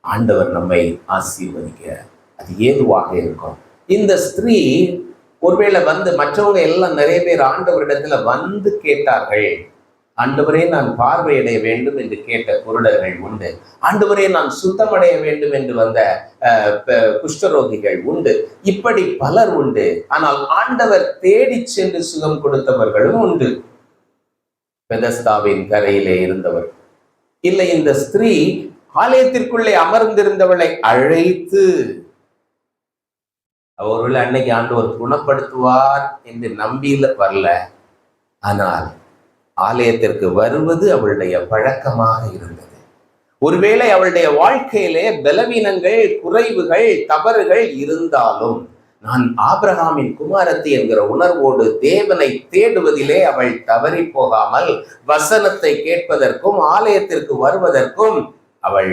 ஆண்டவர் நம்மை ஆசீர்வதிக்க அது ஏதுவாக இருக்கும். இந்த ஸ்திரீ ஒருவேளை வந்து, மற்றவங்க எல்லாம் நிறைய பேர் ஆண்டவரிடத்துல வந்து கேட்டார்கள், ஆண்டவரே நான் பார்வையடைய வேண்டும் என்று கேட்ட குருடர்கள் உண்டு, ஆண்டவரே நான் சுத்தமடைய வேண்டும் என்று வந்த குஷ்டரோகிகள் உண்டு, இப்படி பலர் உண்டு. ஆனால் ஆண்டவர் தேடி சென்று சுகம் கொடுத்தவர்களும் உண்டு. பெதஸ்தாவின் கரையிலே இருந்தவர் இல்லை, இந்த ஸ்திரீ ஆலயத்திற்குள்ளே அமர்ந்திருந்தவளை அழைத்து, அவர்கள் அன்னைக்கு ஆண்டவர் குணப்படுத்துவார் என்று நம்பியில வரல, ஆனால் ஆலயத்திற்கு வருவது அவளுடைய பழக்கமாக இருந்தது. ஒருவேளை அவளுடைய வாழ்க்கையிலே பலவீனங்கள், குறைவுகள், தவறுகள் இருந்தாலும் நான் ஆபிரகாமின் குமாரத்தி என்கிற உணர்வோடு தேவனை தேடுவதிலே அவள் தவறி போகாமல் வசனத்தை கேட்பதற்கும் ஆலயத்திற்கு வருவதற்கும் அவள்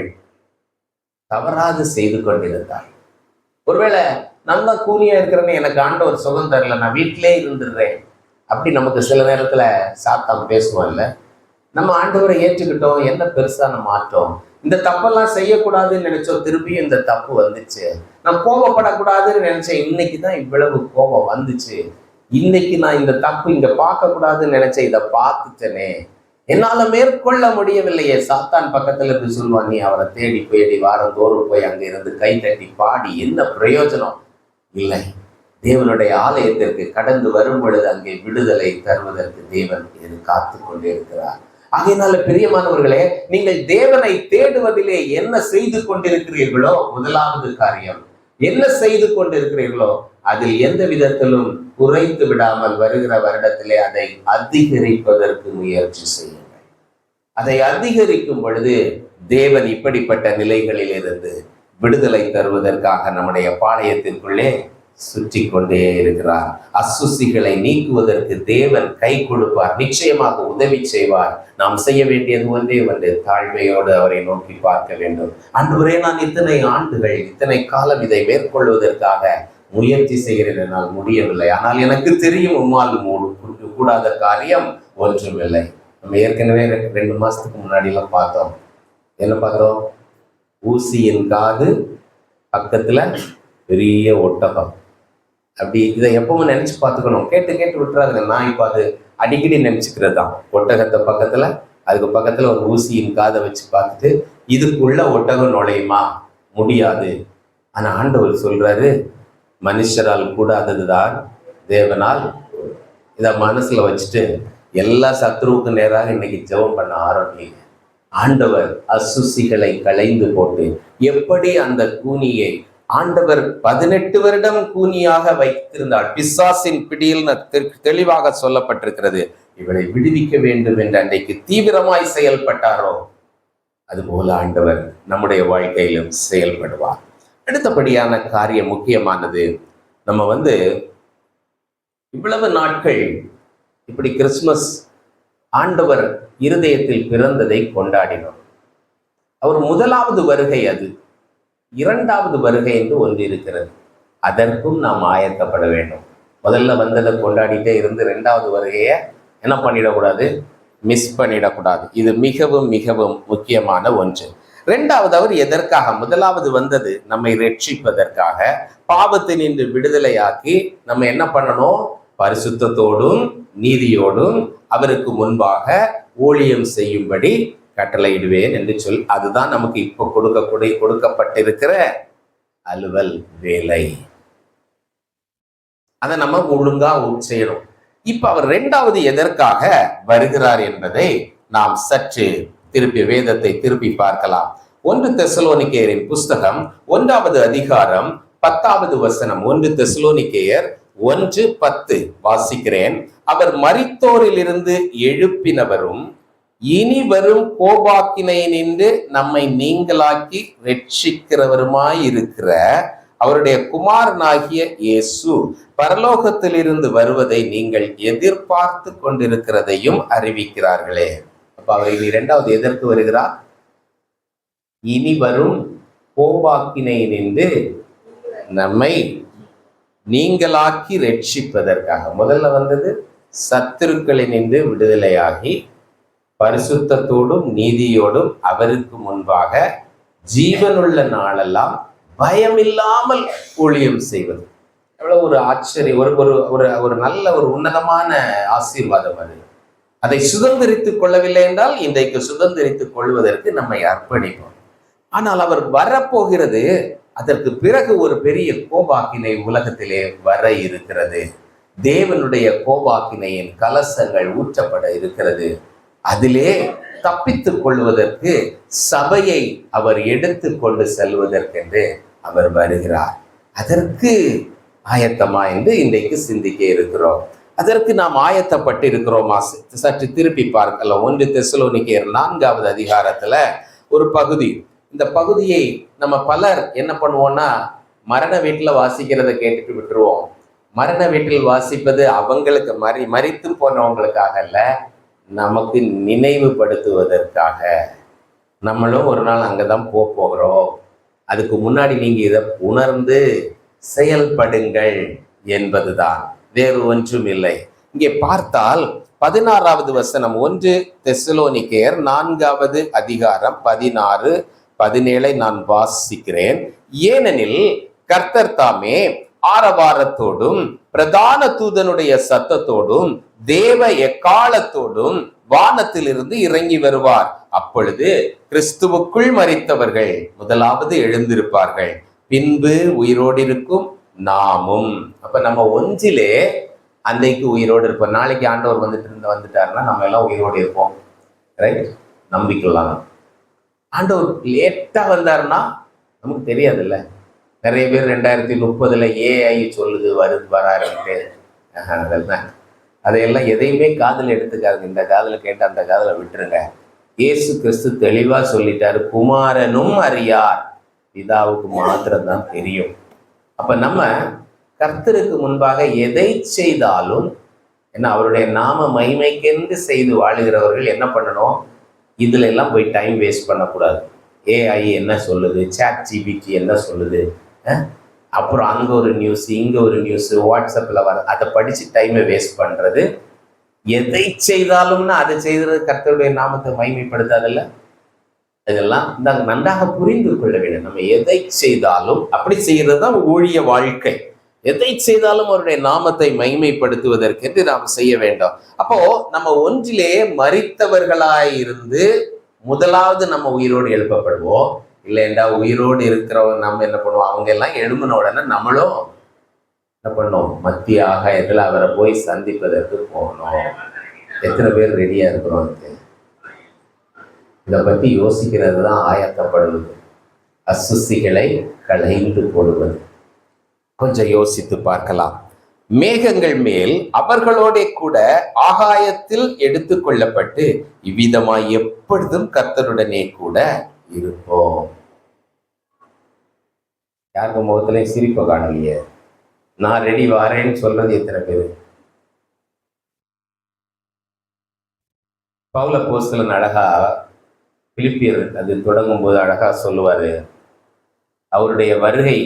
தவறாது செய்து கொண்டிருந்தாள். ஒருவேளை நான் தான் கூலியா இருக்கிறேன்னு எனக்கு ஆண்டவர் சுகம் தரல, நான் வீட்டிலே இருந்துடுறேன், அப்படி நமக்கு சில நேரத்துல சாத்தான் பேசுவோம். இல்லை, நம்ம ஆண்டவரை ஏற்றுக்கிட்டோம், என்ன பெருசான மாற்றம், இந்த தப்பெல்லாம் செய்யக்கூடாதுன்னு நினைச்சோம், திருப்பியும் இந்த தப்பு வந்துச்சு. நான் கோபப்படக்கூடாதுன்னு நினைச்சேன், இன்னைக்கு தான் இவ்வளவு கோபம் வந்துச்சு. இன்னைக்கு நான் இந்த தப்பு இங்க பார்க்க கூடாதுன்னு நினைச்சேன், இதை பார்த்துட்டேனே, என்னால மேற்கொள்ள முடியவில்லையே. சாத்தான் பக்கத்துல இருந்து சொல்லுவான், நீ அவரை தேடி தேடி வாரந்தோறும் போய் அங்க இருந்து கை தட்டி பாடி என்ன பிரயோஜனம் இல்லை. தேவனுடைய ஆலயத்திற்கு கடந்து வரும் பொழுது அங்கே விடுதலை தருவதற்கு தேவன் காத்து கொண்டே இருக்கிறார். ஆகையினால பிரியமானவர்களே, நீங்கள் தேவனை தேடுவதிலே என்ன செய்து கொண்டிருக்கிறீர்களோ, முதலாவது காரியம் என்ன செய்து கொண்டிருக்கிறீர்களோ அதில் எந்த விதத்திலும் குறைத்து விடாமல் வருகிற வருடத்திலே அதை அதிகரிப்பதற்கு முயற்சி செய்யுங்கள். அதை அதிகரிக்கும் பொழுது தேவன் இப்படிப்பட்ட நிலைகளில் இருந்து விடுதலை தருவதற்காக நம்முடைய பாளையத்திற்குள்ளே சுற்றி கொண்டே இருக்கிறார். அசுசிகளை நீக்குவதற்கு தேவன் கை கொடுப்பார், நிச்சயமாக உதவி செய்வார். நாம் செய்ய வேண்டியது ஒன்றே தாழ்மையோடு அவரை நோக்கி பார்க்க வேண்டும். ஆண்டவரே, நான் இத்தனை ஆண்டுகள், இத்தனை காலம் இதை மேற்கொள்வதற்காக முயற்சி செய்கிறேன், என்னால் முடியவில்லை. ஆனால் எனக்கு தெரியும் உம்மால் கூடாத காரியம் ஒன்றுமில்லை. நம்ம ஏற்கனவே 2 மாசத்துக்கு முன்னாடி எல்லாம் பார்த்தோம். என்ன பார்த்தோம்? ஊசியின் காது பக்கத்துல பெரிய ஒட்டகம். அப்படி இதை எப்பவும் நினைச்சு பார்த்துக்கணும். கேட்டு கேட்டு விட்டுறாதுங்க. நான் இப்போ அது அடிக்கடி நினைச்சுக்கிறது தான். ஒட்டகத்தை பக்கத்துல, அதுக்கு பக்கத்துல ஒரு ஊசியின் காதை வச்சு பார்த்துட்டு, இதுக்குள்ள ஒட்டகம் நுழையுமா? முடியாது. ஆனா ஆண்டவர் சொல்றாரு, மனுஷரால் கூடாததுதான் தேவனால். இதை மனசுல வச்சுட்டு எல்லா சத்ருவுக்கு நேராக இன்னைக்கு ஜெபம் பண்ண ஆரம்பிங்க. ஆண்டவர் அசுசிகளை களைந்து போட்டு, எப்படி அந்த கூனியை ஆண்டவர் 18 வருடம் கூனியாக வைத்திருந்தார், பிசாசின் பிடியில் தெளிவாக சொல்லப்பட்டிருக்கிறது, இவளை விடுவிக்க வேண்டும் என்று அன்றைக்கு தீவிரமாய் செயல்பட்டாரோ, அதுபோல ஆண்டவர் நம்முடைய வாழ்க்கையிலும் செயல்படுவார். அடுத்தபடியான காரியம் முக்கியமானது. நம்ம இவ்வளவு நாட்கள் இப்படி கிறிஸ்துமஸ் ஆண்டவர் இருதயத்தில் பிறந்ததை கொண்டாடினோம். அவர் முதலாவது வருகை, அது 2வது வருகை என்று ஒன்று இருக்கிறது. அதற்கும் நாம் ஆயத்தப்பட வேண்டும். முதல்ல வந்ததை கொண்டாடிட்டே இருந்து 2வது வருகையை என்ன பண்ணிடக்கூடாது, மிஸ் பண்ணிடக்கூடாது. இது மிகவும் மிகவும் முக்கியமான ஒன்று. 2வது, அவர் எதற்காக? முதலாவது வந்தது நம்மை ரட்சிப்பதற்காக, பாவத்தினின்று விடுதலையாக்கி நம்ம என்ன பண்ணணும், பரிசுத்தத்தோடும் நீதியோடும் அவருக்கு முன்பாக ஊழியம் செய்யும்படி கட்டளையிடுவேன் என்று அதுதான் நமக்கு இப்போ கொடுக்கப்பட்டிருக்கிற அலுவல் வேலை. அதை நம்ம ஒழுங்கா செய்யணும். இப்ப அவர் 2வது எதற்காக வருகிறார் என்பதை நாம் சற்று வேதத்தை திருப்பி பார்க்கலாம். 1 தெசலோனிக்கேயரின் புஸ்தகம் 1வது அதிகாரம் 10வது வசனம். 1 தெசலோனிக்கேயர் 1:10 வாசிக்கிறேன். அவர் மரித்தோரிலிருந்து எழுப்பினவரும் இனி வரும் கோபாக்கினையினின்று நம்மை நீங்களாக்கி ரட்சிக்கிறவருமாயிருக்கிற அவருடைய குமாரனாகிய இயேசு பரலோகத்திலிருந்து வருவதை நீங்கள் எதிர்பார்த்து கொண்டிருக்கிறதையும் அறிவிக்கிறார்களே. அப்ப அவர் இனி 2வது எதற்கு வருகிறார்? இனி வரும் கோபாக்கினையினின்று நம்மை நீங்களாக்கி ரட்சிப்பதற்காக. முதல்ல வந்தது சத்துருக்களினின்று விடுதலையாகி பரிசுத்தத்தோடும் நீதியோடும் அவருக்கு முன்பாக ஜீவனுள்ள நாளெல்லாம் பயமில்லாமல் ஊழியம் செய்வது. எவ்வளவு ஒரு ஆச்சரியம், ஒரு நல்ல ஒரு உன்னதமான ஆசீர்வாதம் அது. அதை சுதந்திரித்துக் கொள்ளவில்லை என்றால் இன்றைக்கு சுதந்திரித்துக் கொள்வதற்கு நம்மை அர்ப்பணிப்போம். ஆனால் அவர் வரப்போகிறது, அதற்கு பிறகு ஒரு பெரிய கோபாக்கினை உலகத்திலே வர இருக்கிறது. தேவனுடைய கோபாக்கினையின் கலசங்கள் ஊற்றப்பட இருக்கிறது. அதிலே தப்பித்துக் கொள்வதற்கு சபையை அவர் எடுத்து கொண்டு செல்வதற்கென்று அவர் வருகிறார். அதற்கு ஆயத்தமா என்று இன்றைக்கு சிந்திக்க இருக்கிறோம். அதற்கு நாம் ஆயத்தப்பட்டு இருக்கிறோமா? சற்று திருப்பி பார்க்கலாம். 1 தெசலோனிக்கேயர் 4வது அதிகாரத்துல ஒரு பகுதி. இந்த பகுதியை நம்ம பலர் என்ன பண்ணுவோம்னா, மரண வீட்டில் வாசிக்கிறத கேட்டுட்டு விட்டுருவோம். மரண வீட்டில் வாசிப்பது அவங்களுக்கு மரித்து போனவங்களுக்காக அல்ல, நமக்கு நினைவுபடுத்துவதற்காக. நம்மளும் ஒரு நாள் அங்கதான் போகிறோம். அதுக்கு முன்னாடி நீங்க இதை உணர்ந்து செயல்படுங்கள் என்பதுதான், வேறு ஒன்றும் இல்லை. இங்கே பார்த்தால் 16வது வசனம். 1 தெசலோனிக்கேயர் 4வது அதிகாரம் 16, 17 நான் வாசிக்கிறேன். ஏனெனில் கர்த்தர் தாமே ஆரவாரத்தோடும் பிரதான தூதனுடைய சத்தத்தோடும் தேவ எக்காலத்தோடும் வானத்திலிருந்து இறங்கி வருவார். அப்பொழுது கிறிஸ்துவுக்குள் மரித்தவர்கள் முதலாவது எழுந்திருப்பார்கள், பின்பு உயிரோடு இருக்கும் நாமும். அப்ப நம்ம ஒன்றிலே அன்றைக்கு உயிரோடு இருப்போம். நாளைக்கு ஆண்டவர் வந்துட்டாருன்னா நம்ம எல்லாம் உயிரோடு இருப்போம். ரைட்? நம்பிக்கலாம். ஆண்டவர் லேட்டா வந்தாருன்னா நமக்கு தெரியாதுல்ல. நிறைய பேர் 2030 ஏஐ சொல்லுது வராருன்ட்டு. அதெல்லாம் அதையெல்லாம் எதையுமே காதில் எடுத்துக்காதுங்க. இந்த காதில் கேட்டு அந்த காதில் விட்டுருங்க. இயேசு கிறிஸ்து தெளிவா சொல்லிட்டாரு, குமாரனும் அறியார், பிதாவுக்கு மாத்திரம்தான் தெரியும். அப்ப நம்ம கர்த்தருக்கு முன்பாக எதை செய்தாலும் என்ன, அவருடைய நாம மகிமைக்கென்று செய்து வாழுகிறவர்கள் என்ன பண்ணணும்? இதுல எல்லாம் போய் டைம் வேஸ்ட் பண்ணக்கூடாது. ஏஐ என்ன சொல்லுது, ChatGPT என்ன சொல்லுது, அப்புறம் அங்கே ஒரு நியூஸ் இங்கே ஒரு நியூஸ் வாட்ஸ்அப்பில் வர, அதை படித்து டைமை வேஸ்ட் பண்ணுறது. எதை செய்தாலும்னா அதை செய்கிறது கர்த்தருடைய நாமத்தை மகிமைப்படுத்தாதில்ல. இதெல்லாம் நன்றாக புரிந்து கொள்ள வேண்டும். நம்ம எதை செய்தாலும் அப்படி செய்கிறது தான் ஊழிய வாழ்க்கை. எதை செய்தாலும் அவருடைய நாமத்தை மகிமைப்படுத்துவதற்கு நாம் செய்ய வேண்டும். அப்போ நம்ம ஒன்றிலே மரித்தவர்களாயிருந்து முதலாவது நம்ம உயிரோடு எழுப்பப்படுவோம். இல்லைண்டா உயிரோடு இருக்கிறவங்க நம்ம என்ன பண்ணுவோம்? அவங்க எல்லாம் எழும்பின உடனே நம்மளும் என்ன பண்ணோம்? மத்திய ஆகாயத்தில் அவரை போய் சந்திப்பதற்கு போகணும். எத்தனை பேர் ரெடியா இருக்கிறோம்? இதை பத்தி யோசிக்கிறது தான் ஆயத்தப்படுவது, அசுசிகளை களைந்து போடுவது. கொஞ்சம் யோசித்து பார்க்கலாம். மேகங்கள் மேல் அவர்களோட கூட ஆகாயத்தில் எடுத்து கொள்ளப்பட்டு இவ்விதமாய் எப்பொழுதும் கர்த்தருடனே கூட இருப்போம். யாருக்கு முகத்திலே சிரிப்பை காணலையே? நான் ரெடி வாரேன்னு சொல்றது எத்தனை பேரு? பவுல் அப்போஸ்தலன் அழகா பிலிப்பியர் அது தொடங்கும் போது அழகா சொல்லுவாரு, அவருடைய வருகை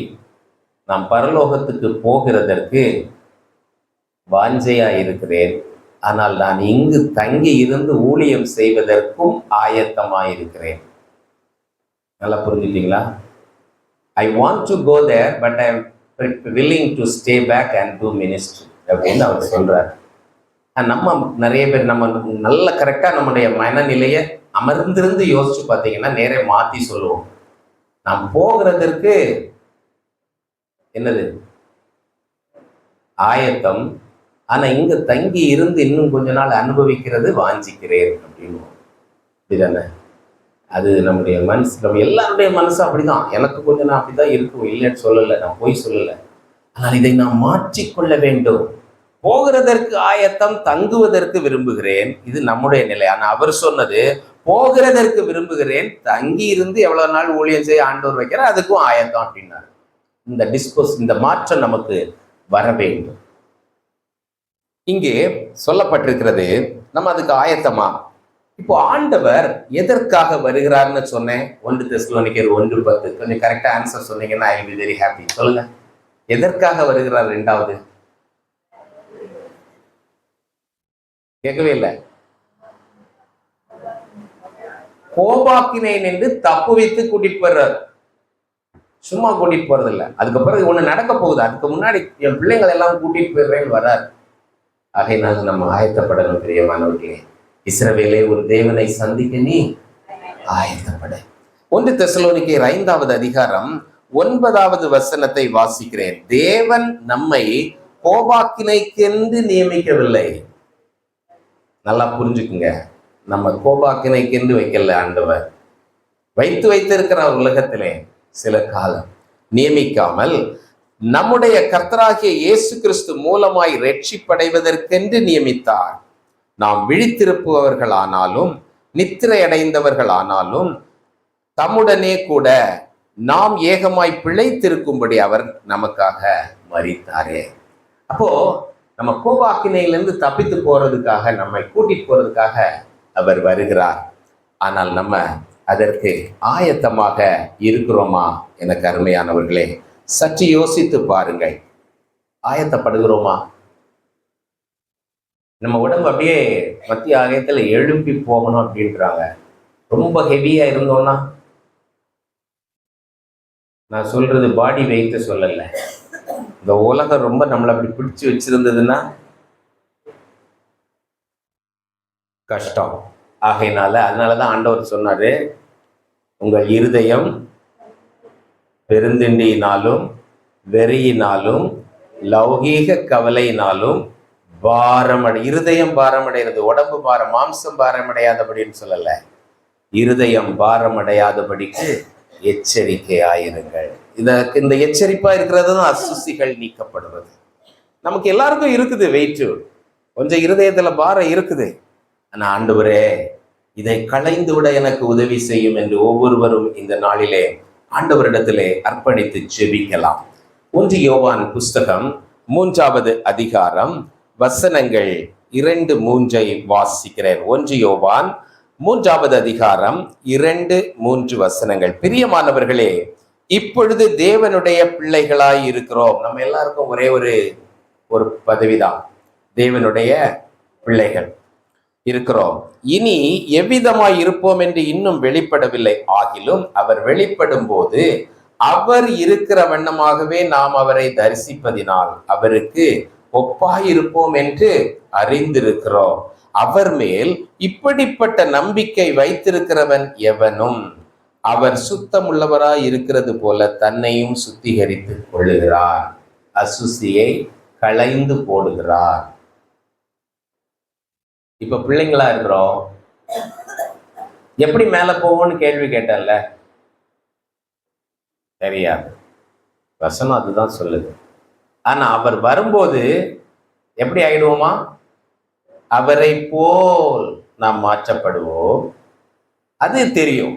நாம் பரலோகத்துக்கு போகிறதற்கு வாஞ்சையா இருக்கிறேன், ஆனால் நான் இங்கு தங்கி இருந்து ஊழியம் செய்வதற்கும் ஆயத்தமாயிருக்கிறேன். நல்லா புரிஞ்சுட்டீங்களா? I want to go there but I am willing to stay back and do ministry அப்படின்னு அவர் சொல்றாரு. நம்ம நிறைய பேர் நம்ம நல்ல கரெக்டா நம்முடைய மனநிலையை அமர்ந்திருந்து யோசிச்சு பார்த்தீங்கன்னா நேரே மாத்தி சொல்லுவோம். நாம் போகிறதற்கு என்னது ஆயத்தம், ஆனா இங்க தங்கி இருந்து இன்னும் கொஞ்ச நாள் அனுபவிக்கிறது வாஞ்சிக்கிறேன் அப்படின்னு. இதுதானே? அது நம்முடைய மனசு, நம்ம எல்லாருடைய மனசும் அப்படிதான். எனக்கு கொஞ்சம் நான் அப்படிதான் இருக்கும், இல்லைன்னு சொல்லலை, நான் போய் சொல்லலை. ஆனால் இதை நாம் மாற்றிக்கொள்ள வேண்டும். போகிறதற்கு ஆயத்தம், தங்குவதற்கு விரும்புகிறேன், இது நம்முடைய நிலை. ஆனால் அவர் சொன்னது போகிறதற்கு விரும்புகிறேன், தங்கி இருந்து எவ்வளவு நாள் ஊழியம் செய்ய ஆண்டவர் வைக்கிறார், அதுக்கும் ஆயத்தம் அப்படின்னாரு. இந்த மாற்றம் நமக்கு வர வேண்டும். இங்கே சொல்லப்பட்டிருக்கிறது, நம்ம அதுக்கு ஆயத்தமா? இப்போ ஆண்டவர் எதற்காக வருகிறார்னு சொன்னேன். 1 தெசலோனிக்கர் 1:10. கொஞ்சம் கரெக்டா ஆன்சர் சொன்னீங்கன்னா I will be very happy. சொல்லுங்க, எதற்காக வருகிறார்? 2வது கேட்கவே இல்லை. கோபாக்கினை நின்று தப்பு வைத்து கூட்டிட்டு போறார். சும்மா கூட்டிட்டு போறது இல்லை, அதுக்கு பிறகு ஒண்ணு நடக்க போகுது, அதுக்கு முன்னாடி என் பிள்ளைங்களை எல்லாம் கூட்டிட்டு போயிடுறேன்னு வர்றார். ஆகையினால் நம்ம ஆயத்தப்படணும் பிரியமானவர்களே. இஸ்ரவேலே, ஒரு தேவனை சந்திக்க நீ ஆயத்தப்பட. 1 தெசலோனிக்கர் 5வது அதிகாரம் 9வது வசனத்தை வாசிக்கிறேன். தேவன் நம்மை கோபாக்கினைக்கென்று நியமிக்கவில்லை. நல்லா புரிஞ்சுக்குங்க, நம்ம கோபாக்கினைக்கென்று வைக்கல ஆண்டவர். வைத்திருக்கிறார் உலகத்திலே சில காலம், நியமிக்காமல் நம்முடைய கர்த்தராகிய இயேசு கிறிஸ்து மூலமாய் ரட்சிப்படைவதற்கென்று நியமித்தார். நாம் விழித்திருப்பவர்களானாலும் நித்திரை அடைந்தவர்களானாலும் தம்முடனே கூட நாம் ஏகமாய் பிழைத்திருக்கும்படி அவர் நமக்காக மரித்தாரே. அப்போ நம்ம கோபாக்கினையிலிருந்து தப்பித்து போறதுக்காக, நம்மை கூட்டிட்டு போறதுக்காக அவர் வருகிறார். ஆனால் நம்ம அதற்கு ஆயத்தமாக இருக்கிறோமா? எனக்கு அருமையானவர்களே, சற்று யோசித்து பாருங்கள். ஆயத்தப்படுகிறோமா? நம்ம உடம்பு அப்படியே மத்திய ஆயத்துல எழுப்பி போகணும் அப்படின்றாங்க. ரொம்ப ஹெவியா இருந்தோம்னா, நான் சொல்றது பாடி வெயிட்ட சொல்லல, இந்த உலகம் ரொம்ப நம்மளை அப்படி பிடிச்சு வச்சிருந்ததுன்னா கஷ்டம். அதனாலதான் ஆண்டவர் சொன்னாரு, உங்கள் இருதயம் பெருந்திண்டியினாலும் வெறியினாலும் லௌகீக கவலையினாலும் இருதயம் பாரமடைகிறது. உடம்பு மாம்சம் பாரமடையாதபடின்னு சொல்லல, இருதயம் பாரமடையாதபடிக்கு எச்சரிக்கையாயிருங்கள். இந்த எச்சரிப்பா இருக்கிறது தான் அசுசிகள் நீக்கப்படுவது. நமக்கு எல்லாருக்கும் இருக்குது வெயிட்டு, கொஞ்சம் இருதயத்துல பாரம் இருக்குது. ஆனா ஆண்டவரே, இதை களைந்து விட எனக்கு உதவி செய்யும் என்று ஒவ்வொருவரும் இந்த நாளிலே ஆண்டவரிடத்திலே அர்ப்பணித்து ஜெபிக்கலாம். 1 யோவான் புஸ்தகம் 3வது அதிகாரம் வசனங்கள் 2-3 வாசிக்கிறேன். 1 யோவான் 3வது அதிகாரம் 2-3 வசனங்கள். பிரியமானவர்களே, இப்பொழுது தேவனுடைய பிள்ளைகளாய் இருக்கிறோம். நம்ம எல்லாருக்கும் ஒரே ஒரு பதவிதான், தேவனுடைய பிள்ளைகள் இருக்கிறோம். இனி எவ்விதமாய் இருப்போம் என்று இன்னும் வெளிப்படவில்லை. ஆகிலும் அவர் வெளிப்படும் போது அவர் இருக்கிற வண்ணமாகவே நாம் அவரை தரிசிப்பதினால் அவருக்கு ஒப்பாயிருப்போம் என்று அறிந்திருக்கிறோம். அவர் மேல் இப்படிப்பட்ட நம்பிக்கை வைத்திருக்கிறவன் எவனும் அவர் சுத்தமுள்ளவராய் இருக்கிறது போல தன்னையும் சுத்திகரித்துக் கொள்ளுகிறார், அசுசியை களைந்து போடுகிறார். இப்ப பிள்ளைங்களா இருக்கிறோம், எப்படி மேல போவோம்னு கேள்வி கேட்டல்ல, தெரியாது. வசனம் அதுதான் சொல்லுது. ஆனா அவர் வரும்போது எப்படி ஆயிடுவோமா? அவரை போல் நாம் மாற்றப்படுவோம். அது தெரியும்.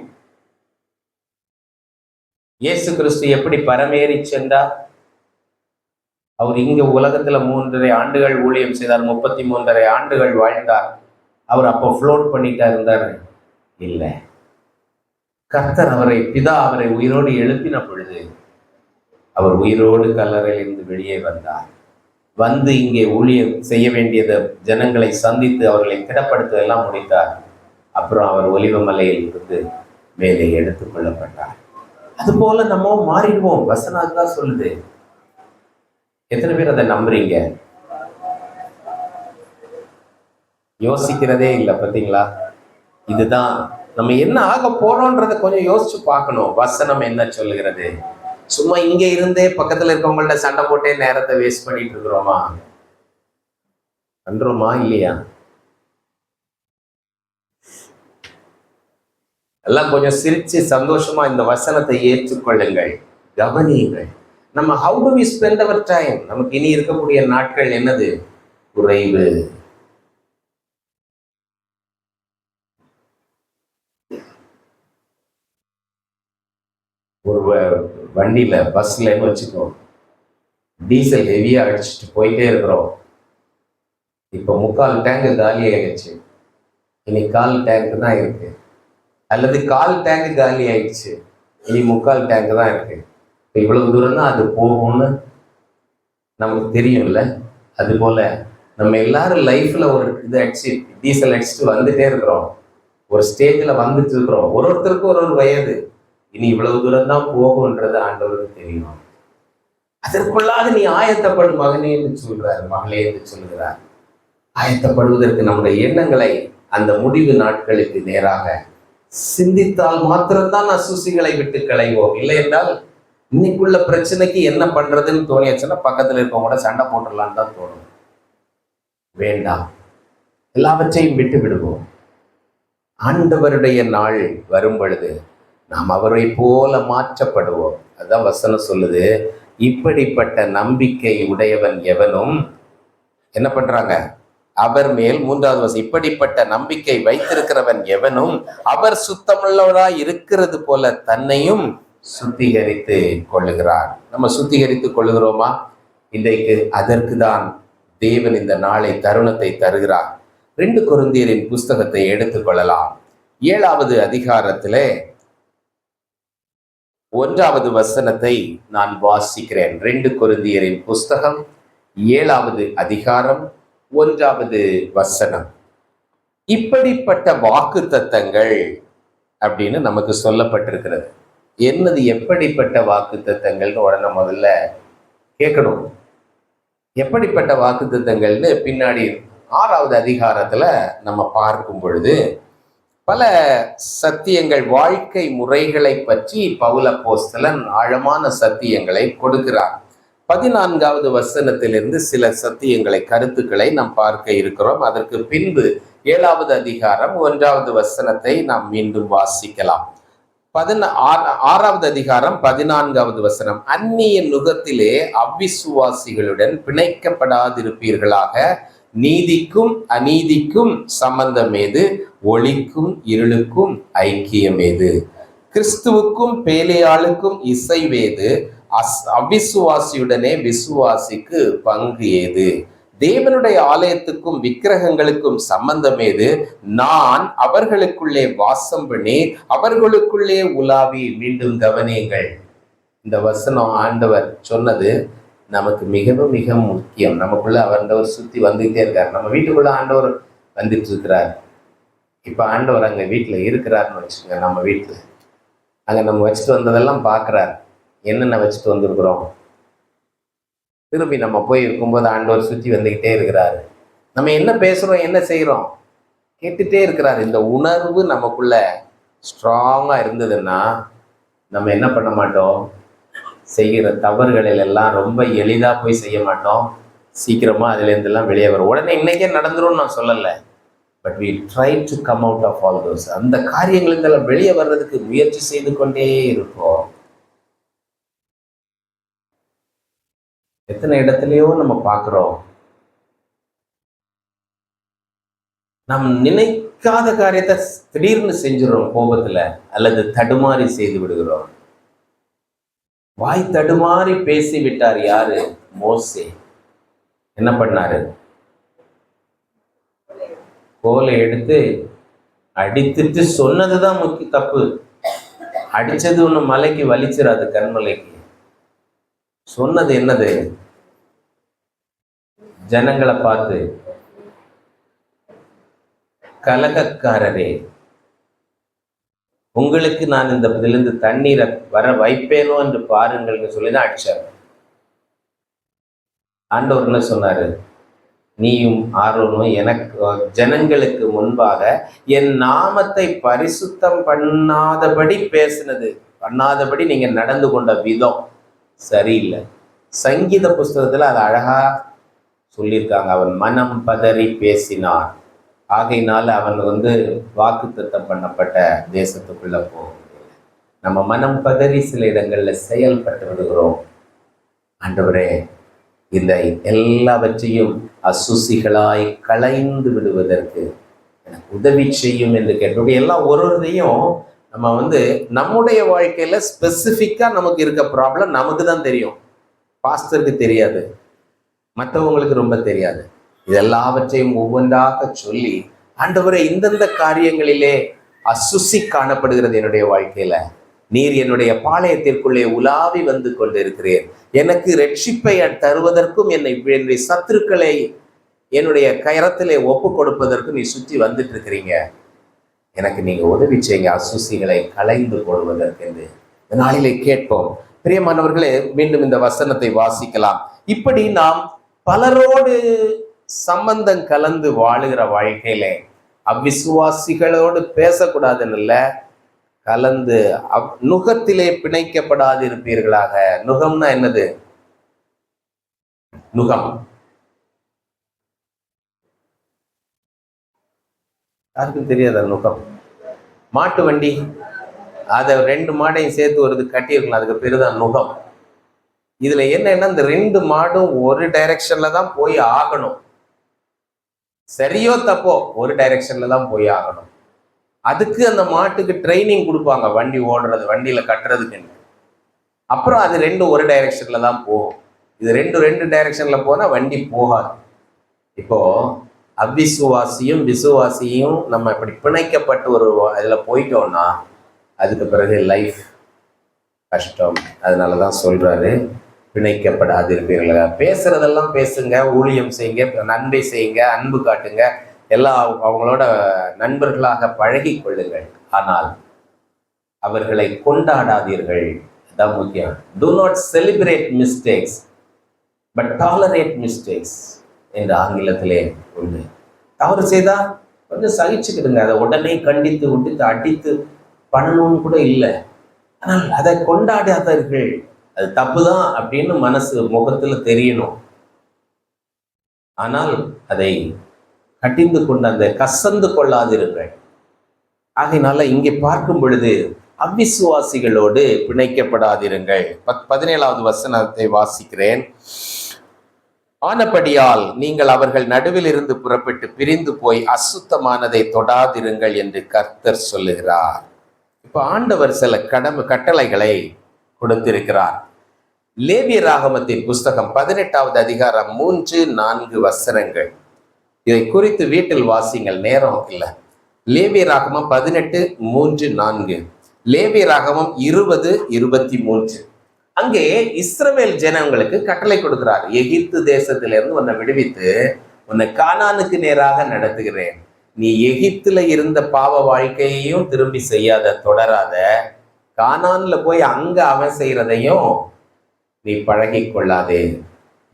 இயேசு கிறிஸ்து எப்படி பரமேறி சென்றார்? அவர் இங்க உலகத்துல 3.5 ஆண்டுகள் ஊழியம் செய்தார், 33.5 ஆண்டுகள் வாழ்ந்தார். அவர் அப்போ ஃப்ளோட் பண்ணிட்டா இருந்தாரு? இல்லை. கர்த்தர் பிதா அவரை உயிரோடு எழுப்பின பொழுது அவர் உயிரோடு கல்லறையிலிருந்து வெளியே வந்தார். வந்து இங்கே ஊழியம் செய்ய வேண்டியதை ஜனங்களை சந்தித்து அவர்களை திடப்படுத்த எல்லாம் முடித்தார். அப்புறம் அவர் ஒலிவமலையில் இருந்து மேலே எடுத்துக் கொள்ளப்பட்டார். அது போல நம்ம மாறிடுவோம். வசனம் தான் சொல்லுது. எத்தனை பேர் அதை நம்புறீங்க? யோசிக்கிறதே இல்லை, பார்த்தீங்களா? இதுதான் நம்ம என்ன ஆக போறோம்ன்றத கொஞ்சம் யோசிச்சு பார்க்கணும். வசனம் என்ன சொல்லுகிறது? சும்மா இங்க இருந்தே பக்கத்துல இருக்கவங்கள்ட்ட சண்டை போட்டே நேரத்தை வேஸ்ட் பண்ணிட்டு இருக்கிறோமா? பண்றோமா இல்லையா? எல்லாம் கொஞ்சம் சிரிச்சு சந்தோஷமா இந்த வசனத்தை ஏற்றுக்கொள்ளுங்கள், கவனியுங்கள். நம்ம how do we spend our time? நமக்கு இனி இருக்கக்கூடிய நாட்கள் என்னது? குறைவு. ஒரு வண்டியில பஸ்ல வச்சுக்கோ, டீசல் ஹெவியா அடிச்சுட்டு போயிட்டே இருக்கிறோம். இப்ப 3/4 டேங்க் காலி ஆயிடுச்சு, இனி 1/4 டேங்க் தான் இருக்கு. அல்லது 1/4 டேங்க் காலி ஆயிடுச்சு, இனி 3/4 டேங்க் தான் இருக்கு. இப்போ இவ்வளவு தூரம் தான் அது போகும்னு நமக்கு தெரியும்ல. அது போல நம்ம எல்லாரும் லைஃப்ல ஒரு இது அடிச்சு டீசல் அடிச்சுட்டு வந்துட்டே இருக்கிறோம். ஒரு ஸ்டேஜ்ல வந்துட்டு இருக்கிறோம். ஒருத்தருக்கும் ஒரு வயது, இனி இவ்வளவு தூரம் தான் போகும்ன்றது ஆண்டவருக்கு தெரியும். அதற்குள்ளாக நீ ஆயத்தப்படு மகனே என்று சொல்றார், மகளே என்று சொல்கிறார். ஆயத்தப்படுவதற்கு நம்முடைய எண்ணங்களை அந்த முடிவு நாட்களுக்கு நேராக சிந்தித்தால் மாத்திரம்தான் அசுசிகளை விட்டு களைவோம். இல்லை என்றால் இன்னைக்குள்ள பிரச்சனைக்கு என்ன பண்றதுன்னு தோணியாச்சுன்னா பக்கத்துல இருக்கவங்க கூட சண்டை போட்டுடலான்னு தான் தோணும். வேண்டாம், எல்லாவற்றையும் விட்டு விடுவோம். ஆண்டவருடைய நாள் வரும் பொழுது நாம் அவரை போல மாற்றப்படுவோம். அதுதான் வசனம் சொல்லுது. இப்படிப்பட்ட நம்பிக்கை உடையவன் எவனும் என்ன பண்றாங்க? அவர் மேல் 3வது வசனம், இப்படிப்பட்ட நம்பிக்கை வைத்திருக்கிறவன் எவனும் அவர் சுத்தமுள்ளவராய் இருக்கிறது போல தன்னையும் சுத்திகரித்து கொள்ளுகிறார். நம்ம சுத்திகரித்து கொள்ளுகிறோமா? இன்றைக்கு அதற்கு தான் தேவன் இந்த நாளை தருணத்தை தருகிறார். 2 கொரிந்தியரின் புஸ்தகத்தை எடுத்துக்கொள்ளலாம். 7வது அதிகாரத்திலே 1வது வசனத்தை நான் வாசிக்கிறேன். 2 கொரிந்தியரின் புஸ்தகம் 7வது அதிகாரம் 1வது வசனம். இப்படிப்பட்ட வாக்கு தத்தங்கள் அப்படின்னு நமக்கு சொல்லப்பட்டிருக்கிறது. என்னது எப்படிப்பட்ட வாக்கு தத்தங்கள்னு உடனே முதல்ல கேட்கணும். எப்படிப்பட்ட வாக்கு தத்தங்கள்னு பின்னாடி 6வது அதிகாரத்துல நம்ம பார்க்கும் பொழுது பல சத்தியங்கள், வாழ்க்கை முறைகளை பற்றி பவுல் அப்போஸ்தலன் ஆழமான சத்தியங்களை கொடுக்கிறார். 14வது வசனத்திலிருந்து சில சத்தியங்களை, கருத்துக்களை நாம் பார்க்க இருக்கிறோம். அதற்கு பின்பு 7வது அதிகாரம் 1வது வசனத்தை நாம் மீண்டும் வாசிக்கலாம். 6வது அதிகாரம் 14வது வசனம். அந்நிய நுகத்திலே அவ்விசுவாசிகளுடன் பிணைக்கப்படாதிருப்பீர்களாக. நீதிக்கும் அநீதிக்கும் சம்பந்தம் ஏது? ஒளிக்கும் இருளுக்கும் ஐக்கியம் ஏது? கிறிஸ்துவுக்கும் பேலையாளுக்கும் இசைவேது? அவிசுவாசியுடனே விசுவாசிக்கு பங்கு ஏது? தேவனுடைய ஆலயத்துக்கும் விக்கிரகங்களுக்கும் சம்பந்தம் ஏது? நான் அவர்களுக்குள்ளே வாசம் பண்ணி அவர்களுக்குள்ளே உலாவி. மீண்டும் கவனியுங்கள், இந்த வசனம் ஆண்டவர் சொன்னது நமக்கு மிகவும் மிக முக்கியம். நமக்குள்ள ஆண்டவர் சுத்தி வந்துகிட்டே இருக்கார். நம்ம வீட்டுக்குள்ள ஆண்டவர் வந்துட்டு இருக்கிறார். இப்ப ஆண்டவர் அங்க வீட்டுல இருக்கிறாருன்னு வச்சுக்கோங்க. நம்ம வீட்டுல அங்க நம்ம வச்சுட்டு வந்ததெல்லாம் பாக்குறாரு. என்னென்ன வச்சுட்டு வந்திருக்கிறோம், திரும்பி நம்ம போய் இருக்கும்போது ஆண்டவர் சுற்றி வந்துக்கிட்டே இருக்கிறாரு. நம்ம என்ன பேசுகிறோம், என்ன செய்கிறோம், கேட்டுகிட்டே இருக்கிறாரு. இந்த உணர்வு நமக்குள்ள ஸ்ட்ராங்காக இருந்ததுன்னா நம்ம என்ன பண்ண மாட்டோம்? செய்கிற தவறுகளில் எல்லாம் ரொம்ப எளிதாக போய் செய்ய மாட்டோம். சீக்கிரமாக அதுலேருந்துலாம் வெளியே வரும். உடனே இன்னைக்கே நடந்துரும்னு நான் சொல்லலை, but we try to come out of all those. அந்த காரியங்களுக்கெல்லாம் வெளியே வர்றதுக்கு முயற்சி செய்து கொண்டே இருப்போம். எத்தனை இடத்துலையோ நம்ம பார்க்குறோம், நாம் நினைக்காத காரியத்தை திடீர்னு செஞ்சிடறோம் கோபத்துல, அல்லது தடுமாறி செய்து விடுகிறோம். வாய் தடுமாறி பேசி விட்டார். யாரு? மோசே. என்ன பண்ணாரு? கோலை எடுத்து அடித்துட்டு சொன்னதுதான் முக்கிய தப்பு. அடிச்சது ஒண்ணு மலைக்கு வலிச்சிடாது, கண்மலைக்கு. சொன்னது என்னது? ஜனங்களை பார்த்து, கலகக்காரரே, உங்களுக்கு நான் இந்த இதிலிருந்து தண்ணீரை வர வைப்பேனோ என்று பாருங்கள்னு சொல்லிதான் அடிச்சார். ஆண்டவர் என்ன சொன்னாரு? நீயும் ஆரோனும் எனக்கு ஜனங்களுக்கு முன்பாக என் நாமத்தை பரிசுத்தம் பண்ணாதபடி பண்ணாதபடி நீங்க நடந்து கொண்ட விதம் சரியில்லை. சங்கீத புஸ்தகத்துல அது அழகா சொல்லியிருக்காங்க. அவன் மனம் பதறி பேசினான், ஆகையினால அவன் வாக்குத்தத்தம் பண்ணப்பட்ட தேசத்துக்குள்ள போக முடியல. நம்ம மனம் பதறி சில இடங்கள்ல செயல்பட்டு விடுகிறோம். ஆண்டவரே, இந்த எல்லாவற்றையும் அசுசிகளாய் களைந்து விடுவதற்கு எனக்கு உதவி செய்யும் என்று கேட்டோம். எல்லாம் ஒருவரையும் நம்ம நம்முடைய வாழ்க்கையில ஸ்பெசிஃபிக்கா நமக்கு இருக்க ப்ராப்ளம் நமக்கு தான் தெரியும், பாஸ்டருக்கு தெரியாது, மற்றவங்களுக்கு ரொம்ப தெரியாது. இதெல்லாவற்றையும் ஒவ்வொன்றாக சொல்லி, ஆண்டவரே, இந்தந்த காரியங்களிலே அசுசி காணப்படுகிறது என்னுடைய வாழ்க்கையில, நீர் என்னுடைய பாளையத்திற்குள்ளே உலாவி வந்து கொண்டிருக்கிறீர். எனக்கு ரட்சிப்பை தருவதற்கும் என்னுடைய சத்துருக்களை என்னுடைய கரத்திலே ஒப்பு கொடுப்பதற்கும் நீ சுற்றி வந்துட்டு இருக்கிறீங்க. எனக்கு நீங்க உதவி செய்யுங்க அசுசிகளை களைந்து கொள்வதற்கு என்று இந்த நாளிலே கேட்போம். பிரியமானவர்களே, மீண்டும் இந்த வசனத்தை வாசிக்கலாம். இப்படி நாம் பலரோடு சம்பந்தம் கலந்து வாழுகிற வாழ்க்கையிலே அவ்விசுவாசிகளோடு பேசக்கூடாதுன்னு இல்ல, கலந்து நுகத்திலே பிணைக்கப்படாது இருப்பீர்களாக. நுகம்னா என்னது? நுகம் யாருக்கும் தெரியாத நுகம். மாட்டு வண்டி, அதை 2 மாடையும் சேர்த்து ஒரு கட்டியிருக்கலாம், அதுக்கு பேரு தான் நுகம். இதுல என்னன்னா, இந்த 2 மாடும் ஒரு டைரக்ஷன்ல தான் போய் ஆகணும். சரியோ தப்போ ஒரு டைரக்ஷன்ல தான் போய் ஆகணும். அதுக்கு அந்த மாட்டுக்கு ட்ரைனிங் கொடுப்பாங்க, வண்டி ஓடுறது, வண்டியில கட்டுறதுக்கு. அப்புறம் அது 2 ஒரு டைரக்ஷன்ல தான் போகும். இது 2 டைரக்ஷன்ல போனா வண்டி போகாது. இப்போ அவ்விசுவாசியும் விசுவாசியும் நம்ம இப்படி பிணைக்கப்பட்டு ஒரு இதுல போயிட்டோம்னா அதுக்கு பிறகு லைஃப் கஷ்டம். அதனாலதான் சொல்றாரு, பிணைக்கப்படாதிருப்பீர்களா. பேசுறதெல்லாம் பேசுங்க, ஊழியம் செய்யுங்க, நன்மை செய்யுங்க, அன்பு காட்டுங்க, எல்லாம் அவங்களோட நண்பர்களாக பழகி கொள்ளுங்கள். ஆனால் அவர்களை கொண்டாடாதீர்கள். அதான் முக்கியம். Do not celebrate mistakes but tolerate mistakes என்று ஆங்கிலத்திலே உண்டு. தவறு செய்தா கொஞ்சம் சகிச்சுக்கிடுங்க, அதை உடனே கண்டித்து விட்டு அடித்து பண்ணணும்னு கூட இல்லை. ஆனால் அதை கொண்டாடாதீர்கள். அது தப்புதான் அப்படின்னு மனசு முகத்துல தெரியணும். ஆனால் அதை கட்டிந்து கொண்டு அந்த கசந்து கொள்ளாதிருங்கள். ஆகையினால இங்கே பார்க்கும் பொழுது அவ்விசுவாசிகளோடு பிணைக்கப்படாதிருங்கள். 17வது வசனத்தை வாசிக்கிறேன். ஆனபடியால் நீங்கள் அவர்கள் நடுவில் இருந்து புறப்பட்டு பிரிந்து போய் அசுத்தமானதை தொடாதிருங்கள் என்று கர்த்தர் சொல்லுகிறார். இப்ப ஆண்டவர் சில கட்டளைகளை கொடுத்திருக்கிறார். லேவியராகமத்தின் புஸ்தகம் 18வது அதிகாரம் 3-4 வசனங்கள். இதை குறித்து வீட்டில் வாசிங்கள், நேரம் இல்லை. லேவியராகமம் 18:3-4, லேவியராகமம் 20:23. அங்கே இஸ்ரவேல் ஜனங்களுக்கு கட்டளை கொடுக்கிறார். எகிப்து தேசத்திலிருந்து உன்னை விடுவித்து உன்னை கானானுக்கு நேராக நடத்துகிறேன். நீ எகிப்துல இருந்த பாவ வாழ்க்கையையும் திரும்பி செய்யாத, தொடராத. கானான்ல போய் அங்க அவன் செய்யறதையும் நீ பழகி கொள்ளாதே.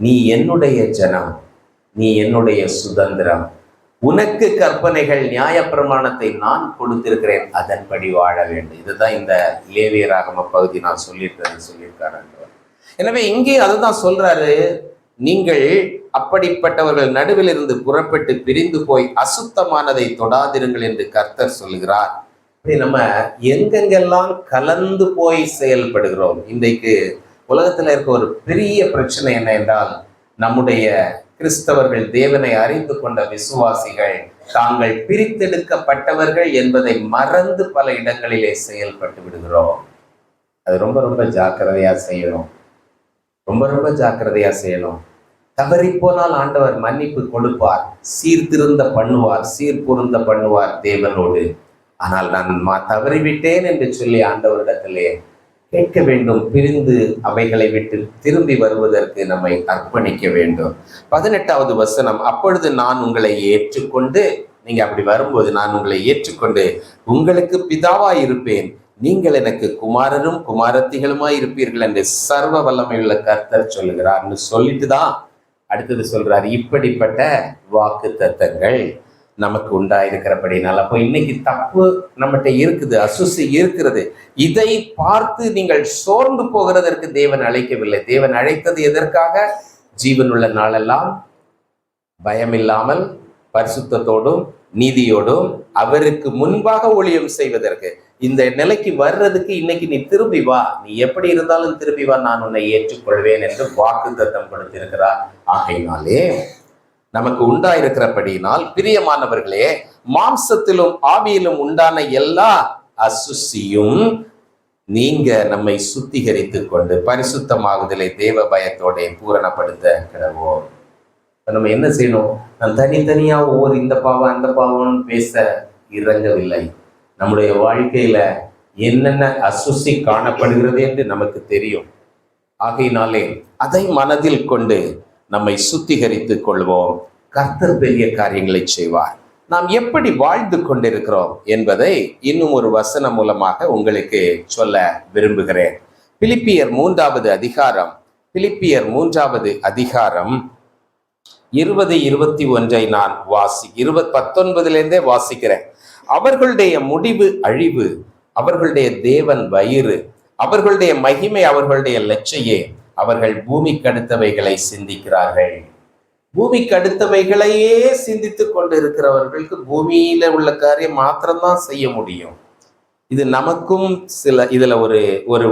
நீ என்னுடைய ஜனம், நீ என்னுடைய சுதந்திரம். உனக்கு கற்பனைகள், நியாய பிரமாணத்தை நான் கொடுத்திருக்கிறேன், அதன்படி வாழ வேண்டும். இதுதான் இந்த லேவியராகம பகுதி நான் சொல்லியிருக்காரு. எனவே இங்கே அதுதான் சொல்றாரு, நீங்கள் அப்படிப்பட்டவர்கள் நடுவில் இருந்து புறப்பட்டு பிரிந்து போய் அசுத்தமானதை தொடாதிருங்கள் என்று கர்த்தர் சொல்லுகிறார். நம்ம எங்கெங்கெல்லாம் கலந்து போய் செயல்படுகிறோம். இன்றைக்கு உலகத்துல இருக்க ஒரு பெரிய பிரச்சனை என்ன என்றால், நம்முடைய கிறிஸ்தவர்கள், தேவனை அறிந்து கொண்ட விசுவாசிகள் தாங்கள் பிரித்தெடுக்கப்பட்டவர்கள் என்பதை மறந்து பல இடங்களிலே செயல்பட்டு விடுகிறோம். அது ரொம்ப ரொம்ப ஜாக்கிரதையா செய்யணும், ரொம்ப ஜாக்கிரதையா செய்யணும். தவறி போனால் ஆண்டவர் மன்னிப்பு கொடுப்பார், சீர்திருந்த பண்ணுவார், சீர்பொருந்த பண்ணுவார் தேவனோடு. ஆனால் நான் தவறிவிட்டேன் என்று சொல்லி ஆண்டவரிடத்திலே கேட்க வேண்டும். பிரிந்து அவைகளை விட்டு திரும்பி வருவதற்கு நம்மை அர்ப்பணிக்க வேண்டும். 18வது வசனம், அப்பொழுது நான் உங்களை ஏற்றுக்கொண்டு, நீங்க அப்படி வரும்போது நான் உங்களை ஏற்றுக்கொண்டு உங்களுக்கு பிதாவாய் இருப்பேன், நீங்கள் எனக்கு குமாரரும் குமாரத்திகளுமாய் இருப்பீர்கள் என்று சர்வ வல்லமையுள்ள கர்த்தர் சொல்லுகிறார்னு சொல்லிட்டு தான் அடுத்தது சொல்றாரு, இப்படிப்பட்ட வாக்கு தத்தங்கள் நமக்கு உண்டாயிருக்கிறபடினால. அப்போ இன்னைக்கு தப்பு நம்மகிட்ட இருக்குது, அசுசி இருக்கிறது. இதை பார்த்து நீங்கள் சோர்ந்து போகிறதற்கு தேவன் அழைக்கவில்லை. தேவன் அழைத்தது எதற்காக? ஜீவனுள்ள நாளெல்லாம் பயமில்லாமல் பரிசுத்தத்தோடும் நீதியோடும் அவருக்கு முன்பாக ஊழியம் செய்வதற்கு. இந்த நிலைக்கு வர்றதுக்கு இன்னைக்கு நீ திரும்பி வா, நீ எப்படி இருந்தாலும் திரும்பி வா, நான் உன்னை ஏற்றுக்கொள்வேன் என்று வாக்குத்தத்தம் கொடுத்திருக்கிறார். ஆகையினாலே நமக்கு உண்டாயிருக்கிறபடியினால் பிரியமானவர்களே, மாம்சத்திலும் ஆவியிலும் உண்டான எல்லா அசுசியும் நீங்க நம்மை சுத்திகரித்துக் கொண்டு பரிசுத்தமாகுதலை தேவ பயத்தோட பூரணப்படுத்த கிடவோம். நம்ம என்ன செய்யணும்? நான் தனித்தனியா ஒவ்வொரு இந்த பாவம் அந்த பாவம்னு பேச இறங்கவில்லை. நம்முடைய வாழ்க்கையில என்னென்ன அசுசி காணப்படுகிறது என்று நமக்கு தெரியும். ஆகையினாலே அதை மனதில் கொண்டு நம்மை சுத்திகரித்துக் கொள்வோம். கர்த்தர் பெரிய காரியங்களை செய்வார். நாம் எப்படி வாழ்ந்து கொண்டிருக்கிறோம் என்பதை இன்னும் ஒரு வசனம் மூலமாக உங்களுக்கு சொல்ல விரும்புகிறேன். பிலிப்பியர் 3வது அதிகாரம் 20-21 நான் 19 வாசிக்கிறேன். அவர்களுடைய முடிவு அழிவு, அவர்களுடைய தேவன் வயிறு, அவர்களுடைய மகிமை அவர்களுடைய லட்சையே. அவர்கள் பூமிக்கு அடுத்தவைகளை சிந்திக்கிறார்கள். பூமிக்கு அடுத்தவைகளையே சிந்தித்துக் கொண்டு இருக்கிறவர்களுக்கு பூமியில உள்ள காரியம் மாத்திரம்தான் செய்ய முடியும். இது நமக்கும் இதுல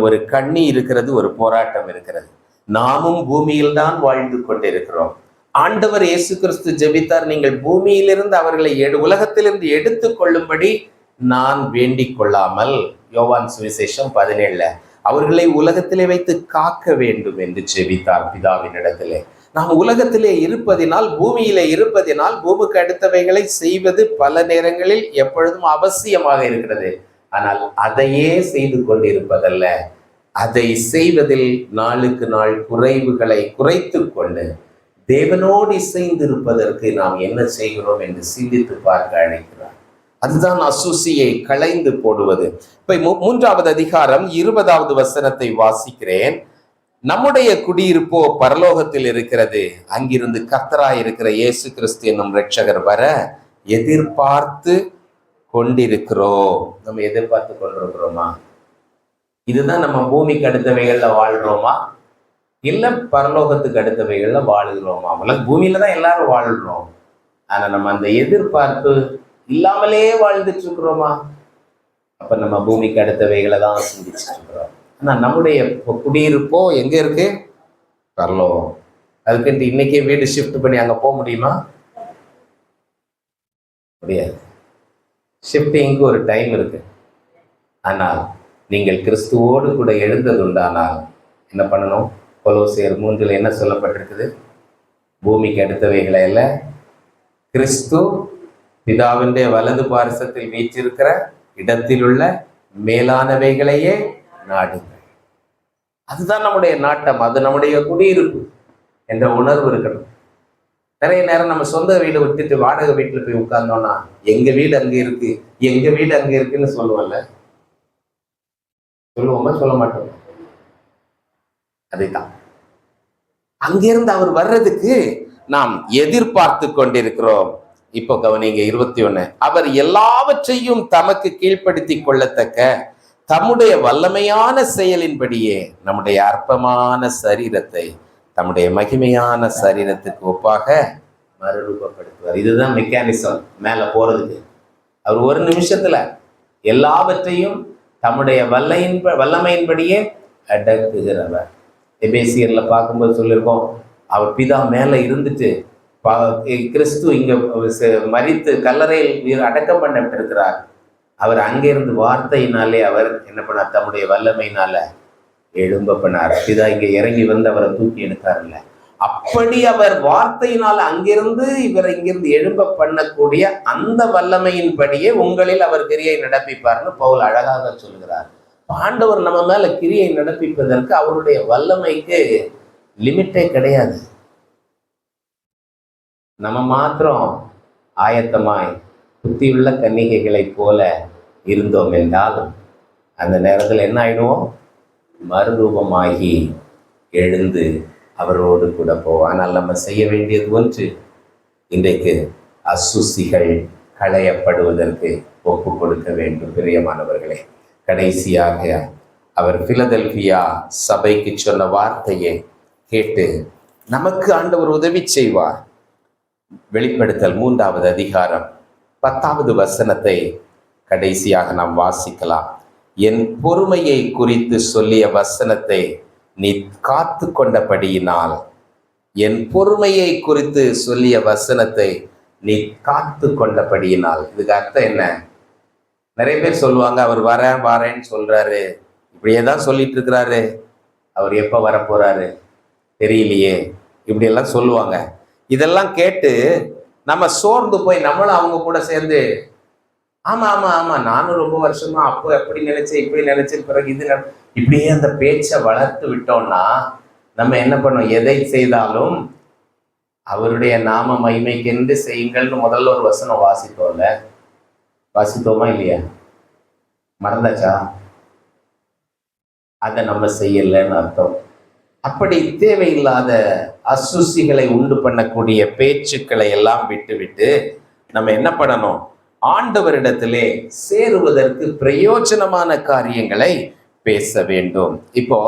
ஒரு கண்ணி இருக்கிறது, ஒரு போராட்டம் இருக்கிறது. நாமும் பூமியில் தான் வாழ்ந்து கொண்டிருக்கிறோம். ஆண்டவர் இயேசு கிறிஸ்து ஜெபித்தார், நீங்கள் பூமியிலிருந்து அவர்களை உலகத்திலிருந்து எடுத்து கொள்ளும்படி நான் வேண்டிக் கொள்ளாமல், யோவான் சுவிசேஷம் 17 அவர்களை உலகத்திலே வைத்து காக்க வேண்டும் என்று ஜெபித்தார் பிதாவின் இடத்திலே. நாம் உலகத்திலே இருப்பதினால், பூமியிலே இருப்பதினால் பூமிக்கு அடுத்தவைகளை செய்வது பல நேரங்களில் எப்பொழுதும் அவசியமாக இருக்கிறது. ஆனால் அதையே செய்து கொண்டிருப்பதல்ல, அதை செய்வதில் நாளுக்கு நாள் குறைவுகளை குறைத்து கொண்டு தேவனோடு இசைந்திருப்பதற்கு நாம் என்ன செய்கிறோம் என்று சிந்தித்து பார்க்க அழைக்கிறார். அதுதான் அசுசியை களைந்து போடுவது. இப்ப 3வது அதிகாரம் 20வது வசனத்தை வாசிக்கிறேன். நம்முடைய குடியிருப்போ பரலோகத்தில் இருக்கிறது, அங்கிருந்து கர்த்தராய் இருக்கிற இயேசு கிறிஸ்து என்னும் இரட்சகர் வர எதிர்பார்த்து கொண்டிருக்கிறோம். நம்ம எதிர்பார்த்து கொண்டிருக்கிறோமா? இதுதான் நம்ம பூமிக்கு அடுத்தவைகள்ல வாழ்றோமா, இல்ல பரலோகத்துக்கு அடுத்தவைகள்ல வாழுகிறோமா? பூமியில தான் எல்லாரும் வாழ்றோம். ஆனா நம்ம அந்த எதிர்பார்ப்பு இல்லாமலே வாழ்ந்துட்டு இருக்கிறோமா? அப்ப நம்ம பூமிக்கு அடுத்தவைகளை தான் சிந்திச்சுட்டு இருக்கிறோம். ஆனா நம்முடைய குடியிருப்போ எங்க இருக்கு? பரலோகம். அதுக்குன்ட்டு இன்னைக்கே வீடு ஷிஃப்ட் பண்ணி அங்க போக முடியுமா? முடியாது. ஷிஃப்டிங்க்கு ஒரு டைம் இருக்கு. ஆனால் நீங்கள் கிறிஸ்துவோடு கூட எழுந்ததுண்டானால் என்ன பண்ணணும்? கொலோசியர் 3 என்ன சொல்லப்பட்டிருக்குது? பூமிக்கு அடுத்தவைகளை அல்ல, கிறிஸ்து பிதாவினுடைய வலது பாரிசத்தில் வீற்றிருக்கிற இடத்தில் உள்ள மேலானவைகளையே நாடுங்கள். அதுதான் நம்முடைய நாட்டம், அது நம்முடைய குடியிருப்பு என்ற உணர்வு இருக்கணும். நிறைய நேரம் நம்ம சொந்த வீடு விட்டுட்டு வாடகை வீட்டுல போய் உட்கார்ந்தோம்னா, எங்க வீடு அங்க இருக்கு, எங்க வீடு அங்க இருக்குன்னு சொல்லுவோம்ல, சொல்லுவோமா? சொல்ல மாட்டோம். அதைத்தான் அங்கிருந்து அவர் வர்றதுக்கு நாம் எதிர்பார்த்து கொண்டிருக்கிறோம். இப்போ கவனிங்க 21. அவர் எல்லாவற்றையும் தமக்கு கீழ்ப்படுத்தி கொள்ளத்தக்க தம்முடைய வல்லமையான செயலின்படியே நம்முடைய அற்பமான சரீரத்தை தம்முடைய மகிமையான சரீரத்துக்கு ஒப்பாக மறுரூபப்படுத்துவார். இதுதான் மெக்கானிசம் மேல போறதுக்கு. அவர் ஒரு நிமிஷத்துல எல்லாவற்றையும் தம்முடைய வல்லமையின்படியே அடக்குகிறவர். எபேசியர்ல பார்க்கும்போது சொல்லியிருக்கோம், அவர் பிதா மேல இருந்துட்டு கிறிஸ்து இங்க மரித்து கல்லறையில் அடக்கம் பண்ணப்பட்டிருக்கிறார். அவர் அங்கிருந்து வார்த்தையினாலே அவர் என்ன பண்ணார்? தம்முடைய வல்லமையினால எழும்ப பண்ணார். பிதா இங்க இறங்கி வந்து அவரை தூக்கி எடுத்தார்ல, அப்படி அவர் வார்த்தையினால அங்கிருந்து இவரை இங்கிருந்து எழும்ப பண்ணக்கூடிய அந்த வல்லமையின்படியே உங்களில் அவர் கிரியை நடப்பிப்பார்னு பவுல் அழகாக சொல்கிறார். ஆண்டவர் நம்ம மேல கிரியை நடப்பிப்பதற்கு அவருடைய வல்லமைக்கு லிமிட்டே கிடையாது. நம்ம மாத்திரம் ஆயத்தமாய் புத்தியுள்ள கன்னிகைகளைப் போல இருந்தோம் என்றால் அந்த நேரத்தில் என்ன ஆயிடுவோம்? மறுரூபமாகி எழுந்து அவரோடு கூட போவோம். ஆனால் நம்ம செய்ய வேண்டியது ஒன்று, இன்றைக்கு அசுசிகள் களையப்படுவதற்கு ஒப்பு கொடுக்க வேண்டும். பிரியமானவர்களே, கடைசியாக அவர் பிலதெல்பியா சபைக்கு சொன்ன வார்த்தையை கேட்டு நமக்கு ஆண்டவர் உதவி செய்வார். வெளிப்படுத்தல் 3வது அதிகாரம் 10வது வசனத்தை கடைசியாக நாம் வாசிக்கலாம். என் பொறுமையை குறித்து சொல்லிய வசனத்தை நீ காத்து கொண்டபடியினால், என் பொறுமையை குறித்து சொல்லிய வசனத்தை நீ காத்து கொண்டபடியினால். இதுக்கு அர்த்தம் என்ன? நிறைய பேர் சொல்லுவாங்க, அவர் வரேன்னு சொல்றாரு, இப்படியே தான் சொல்லிட்டு இருக்கிறாரு, அவர் எப்ப வரப்போறாரு தெரியலையே, இப்படி எல்லாம் சொல்லுவாங்க. இதெல்லாம் கேட்டு நம்ம சோர்ந்து போய் நம்மளும் அவங்க கூட சேர்ந்து ஆமா ஆமா ஆமா நானும் ரொம்ப வருஷமா அப்போ எப்படி நினைச்சேன் இப்படி நினைச்சேன் பிறகு இது இப்படியே அந்த பேச்சை வளர்த்து விட்டோம்னா நம்ம என்ன பண்ணோம்? எதை செய்தாலும் அவருடைய நாம மகிமைக்கென்று செய்யுங்கள்னு முதல்ல ஒரு வசனம் வாசித்தோமா இல்லையா? மறந்தாச்சா? அதை நம்ம செய்யலைன்னு அர்த்தம். அப்படி தேவையில்லாத அசுசிகளை உண்டு பண்ணக்கூடிய பேச்சுக்களை எல்லாம் விட்டு நம்ம என்ன பண்ணணும்? ஆண்டவரிடத்திலே சேருவதற்கு பிரயோஜனமான காரியங்களை பேச வேண்டும். இப்போ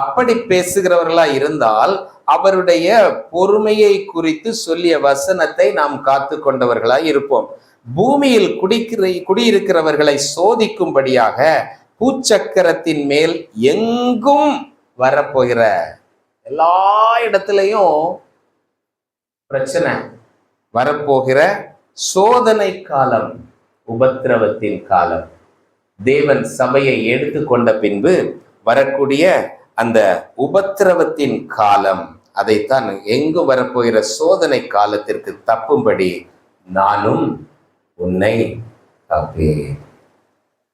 அப்படி பேசுகிறவர்களா இருந்தால் அவருடைய பொறுமையை குறித்து சொல்லிய வசனத்தை நாம் காத்து கொண்டவர்களாய் இருப்போம். பூமியில் குடியிருக்கிறவர்களை சோதிக்கும்படியாக பூச்சக்கரத்தின் மேல் எங்கும் வரப்போகிற எல்லா இடத்துலையும் பிரச்சனை, வரப்போகிற சோதனை காலம், உபத்திரவத்தின் காலம், தேவன் சபையை எடுத்துக்கொண்ட பின்பு வரக்கூடிய அந்த உபத்திரவத்தின் காலம், அதைத்தான் எங்கு வரப்போகிற சோதனை காலத்திற்கு தப்பும்படி நானும் உன்னை காப்பேன்.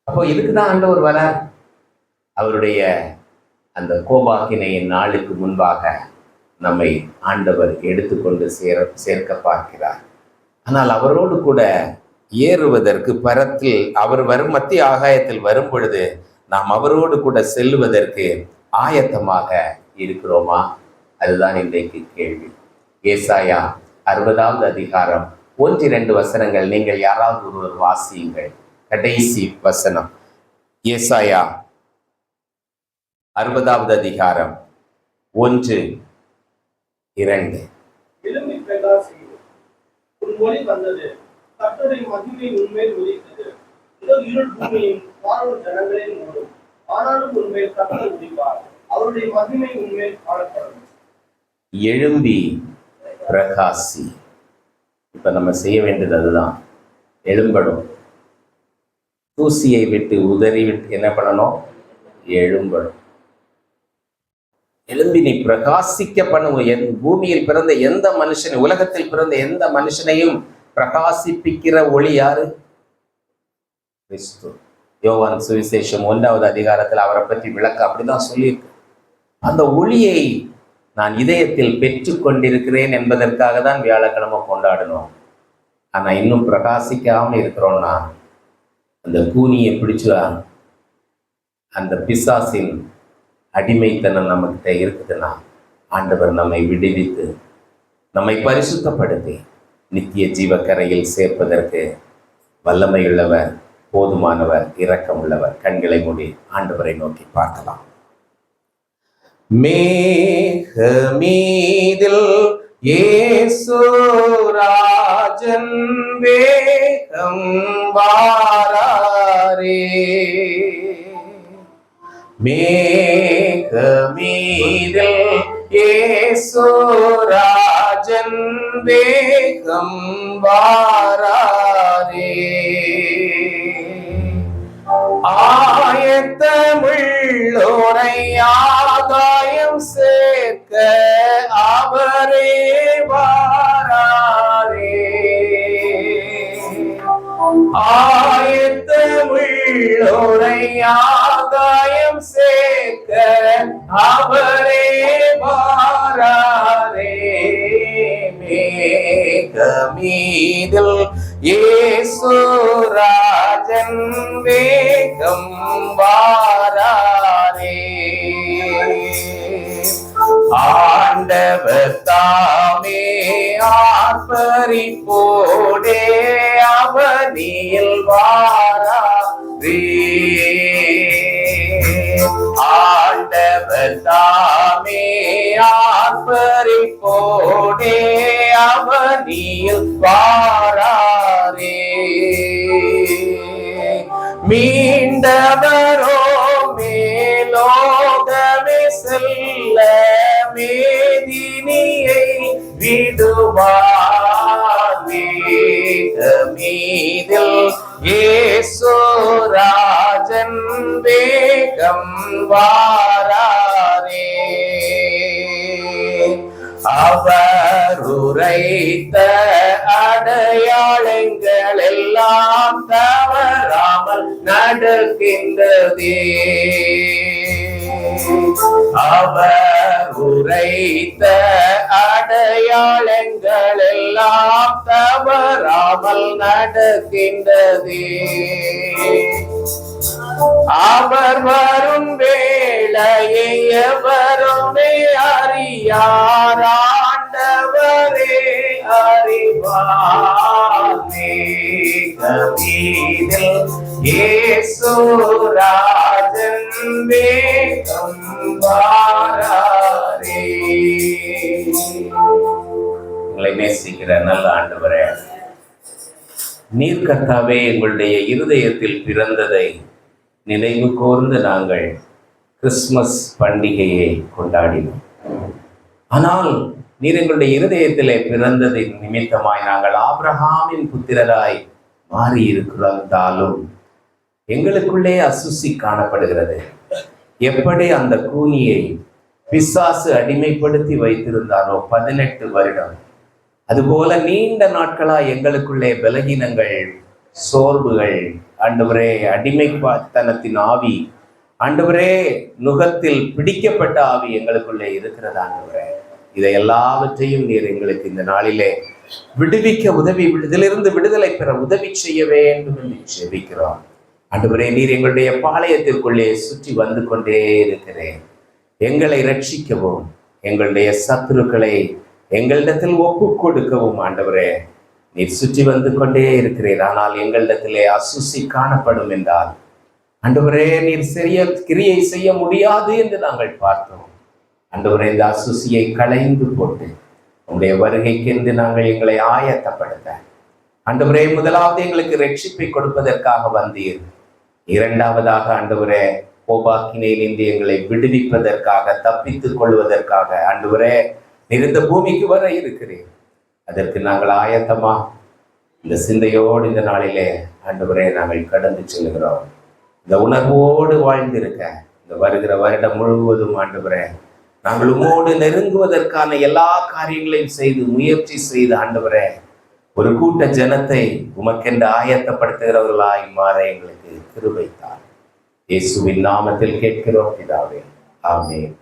அப்போ இதுக்குதான் ஆண்டவர் வரார். அவருடைய அந்த கோபாக்கினையின் நாளுக்கு முன்பாக நம்மை ஆண்டவர் எடுத்துக்கொண்டு சேர்க்க பார்க்கிறார். ஆனால் அவரோடு கூட ஏறுவதற்கு பரத்தில் அவர் மத்திய ஆகாயத்தில் வரும் பொழுது நாம் அவரோடு கூட செல்லுவதற்கு ஆயத்தமாக இருக்கிறோமா? அதுதான் இன்றைக்கு கேள்வி. ஏசாயா 60வது அதிகாரம் 1-2 வசனங்கள் நீங்கள் யாராவது ஒருவர் வாசியுங்கள். கடைசி வசனம் ஏசாயா 60வது அதிகாரம் 1-2. ஒளி வந்தது, கர்த்தருடைய மகிமை உன்மேல் உதித்தது. இந்த இருள் பூமியின் வாழும் ஜனங்களில் மூடும், ஆனாலும் உன்மேல் கர்த்தர் உதிப்பார், அவருடைய மகிமை உன்மேல் காணப்படும். எழும்பி பிரகாசி. இப்ப நம்ம செய்ய வேண்டியது அதுதான், எழும்படும். தூசியை விட்டு உதறி விட்டு என்ன பண்ணணும்? எழும்படும். எழும்பி நீ பிரகாசிக்க பண்ணுவோம். பூமியில் பிறந்த எந்த மனுஷனை, உலகத்தில் பிறந்த எந்த மனுஷனையும் பிரகாசிப்பிக்கிற ஒளி யாரு? கிறிஸ்து. யோவான் சுவிசேஷம் 1வது அதிகாரத்தில் அவரை பற்றி விளக்க அப்படிதான் சொல்லியிருக்கு. அந்த ஒளியை நான் இதயத்தில் பெற்று கொண்டிருக்கிறேன் என்பதற்காக தான் வியாழக்கிழமை கொண்டாடணும். ஆனா இன்னும் பிரகாசிக்காம இருக்கிறோம்னா அந்த கூனியை பிடிச்சு அந்த பிசாசின் அடிமைத்தனம் நம்மகிட்ட இருக்குதுன்னா ஆண்டவர் நம்மை விடுவித்து நம்மை பரிசுத்தப்படுத்தி நித்திய ஜீவக்கரையில் சேர்ப்பதற்கு வல்லமையுள்ளவர், போதுமானவர், இரக்கம் உள்ளவர். கண்களை மூடி ஆண்டவரை நோக்கி பார்க்கலாம். மேகமீதில் இயேசு ராஜன் வேகம் வாராரே, மேகமீதில் இயேசு ராஜன் வேகம் வாராரே, ஆயத்தமுள்ளோரை ஆதாயம் சேர்க்க அவரே வாராரே, ஆயத்தமுள்ளோரை ஆதாயம் சேர்க்க அவரே வாராரே, மேகமீதில் இயேசு ராஜன் வேகம் வாராரே, ஆண்டவர் தாமே ஆர்ப்பரிப்போடே அவனில் வாராரே, ஆண்டவர் தாமே ஆர்ப்பரிப்போடே அவனில் வாராரே, மீதில் ஏசுராஜன் வேகம் வாராரே. அவர் உரைத்த அடையாளங்கள் எல்லாம் தவறாமல் நடக்கின்றதே. அவர் உரைத்த அடையாளங்கள் எல்லாம் தவறாமல் நடக்கின்றதே. அவர் வரும் வேளையை எவருமே அறியார், ஆண்டவரே அறிவார். மேகமீதில் இயேசுராஜன் வேகம் வாராரே. உங்களை நேசிக்கிற நல்ல ஆண்டவரே, நீர் கர்த்தாவே எங்களுடைய இருதயத்தில் பிறந்ததை நினைவு கூர்ந்து நாங்கள் கிறிஸ்துமஸ் பண்டிகையை கொண்டாடினோம். ஆனால் நீர் எங்களுடைய இருதயத்திலே பிறந்ததின் நிமித்தமாய் நாங்கள் ஆபிரகாமின் புத்திரராய் மாறி இருக்கிறாலும் எங்களுக்குள்ளே அசுசி காணப்படுகிறது. எப்படி அந்த கூனியை பிசாசு அடிமைப்படுத்தி வைத்திருந்தாரோ 18 வருடம், அதுபோல நீண்ட நாட்களாய் எங்களுக்குள்ளே பலகீனங்கள், சோர்வுகள், ஆண்டவரே அடிமைத்தனத்தின் ஆவி, ஆண்டவரே நுகத்தில் பிடிக்கப்பட்ட ஆவி எங்களுக்குள்ளே இருக்கிறது. ஆண்டவரே இதை எல்லாவற்றையும் நீர் எங்களுக்கு இந்த நாளிலே விடுவிக்க உதவி, இதிலிருந்து விடுதலை பெற உதவி செய்ய வேண்டும் என்று ஜெபிக்கிறோம். ஆண்டவரே நீர் எங்களுடைய பாளையத்திற்குள்ளே சுற்றி வந்து கொண்டே இருக்கிறேன். எங்களை ரட்சிக்கவும், எங்களுடைய சத்துருக்களை எங்களிடத்தில் ஒப்பு கொடுக்கவும் ஆண்டவரே நீர் சுற்றி வந்து கொண்டே இருக்கிறீர். ஆனால் எங்களிடத்திலே அசுசி காணப்படும் என்றால் ஆண்டவரே நீர் கிரியை செய்ய முடியாது என்று நாங்கள் பார்த்தோம். ஆண்டவரே இந்த அசுசியை களைந்து போட்டு உங்களுடைய வருகைக்கென்று நாங்கள் எங்களை ஆயத்தப்படுத்த ஆண்டவரே முதலாவது எங்களுக்கு ரட்சிப்பை கொடுப்பதற்காக வந்தீர். இரண்டாவதாக ஆண்டவரே கோபாக்கினையிலிருந்து எங்களை விடுவிப்பதற்காக, தப்பித்துக் கொள்வதற்காக ஆண்டவரே நீர் இந்த பூமிக்கு வர இருக்கிறீர். அதற்கு நாங்கள் ஆயத்தமா இந்த சிந்தையோடு இந்த நாளிலே ஆண்டவரே நாங்கள் கடந்து செல்கிறோம். இந்த உணர்வோடு வாழ்ந்திருக்க இந்த வருகிற வருடம் முழுவதும் ஆண்டவரே நாங்கள் உம்மோடு நெருங்குவதற்கான எல்லா காரியங்களையும் செய்து முயற்சி செய்து ஆண்டவரே ஒரு கூட்ட ஜனத்தை உமக்கென்று ஆயத்தப்படுத்துகிறவர்களாய் மாற எங்களுக்கு கிருபை தாரும். இயேசுவின் நாமத்தில் கேட்கிறோம் பிதாவே, ஆமென்.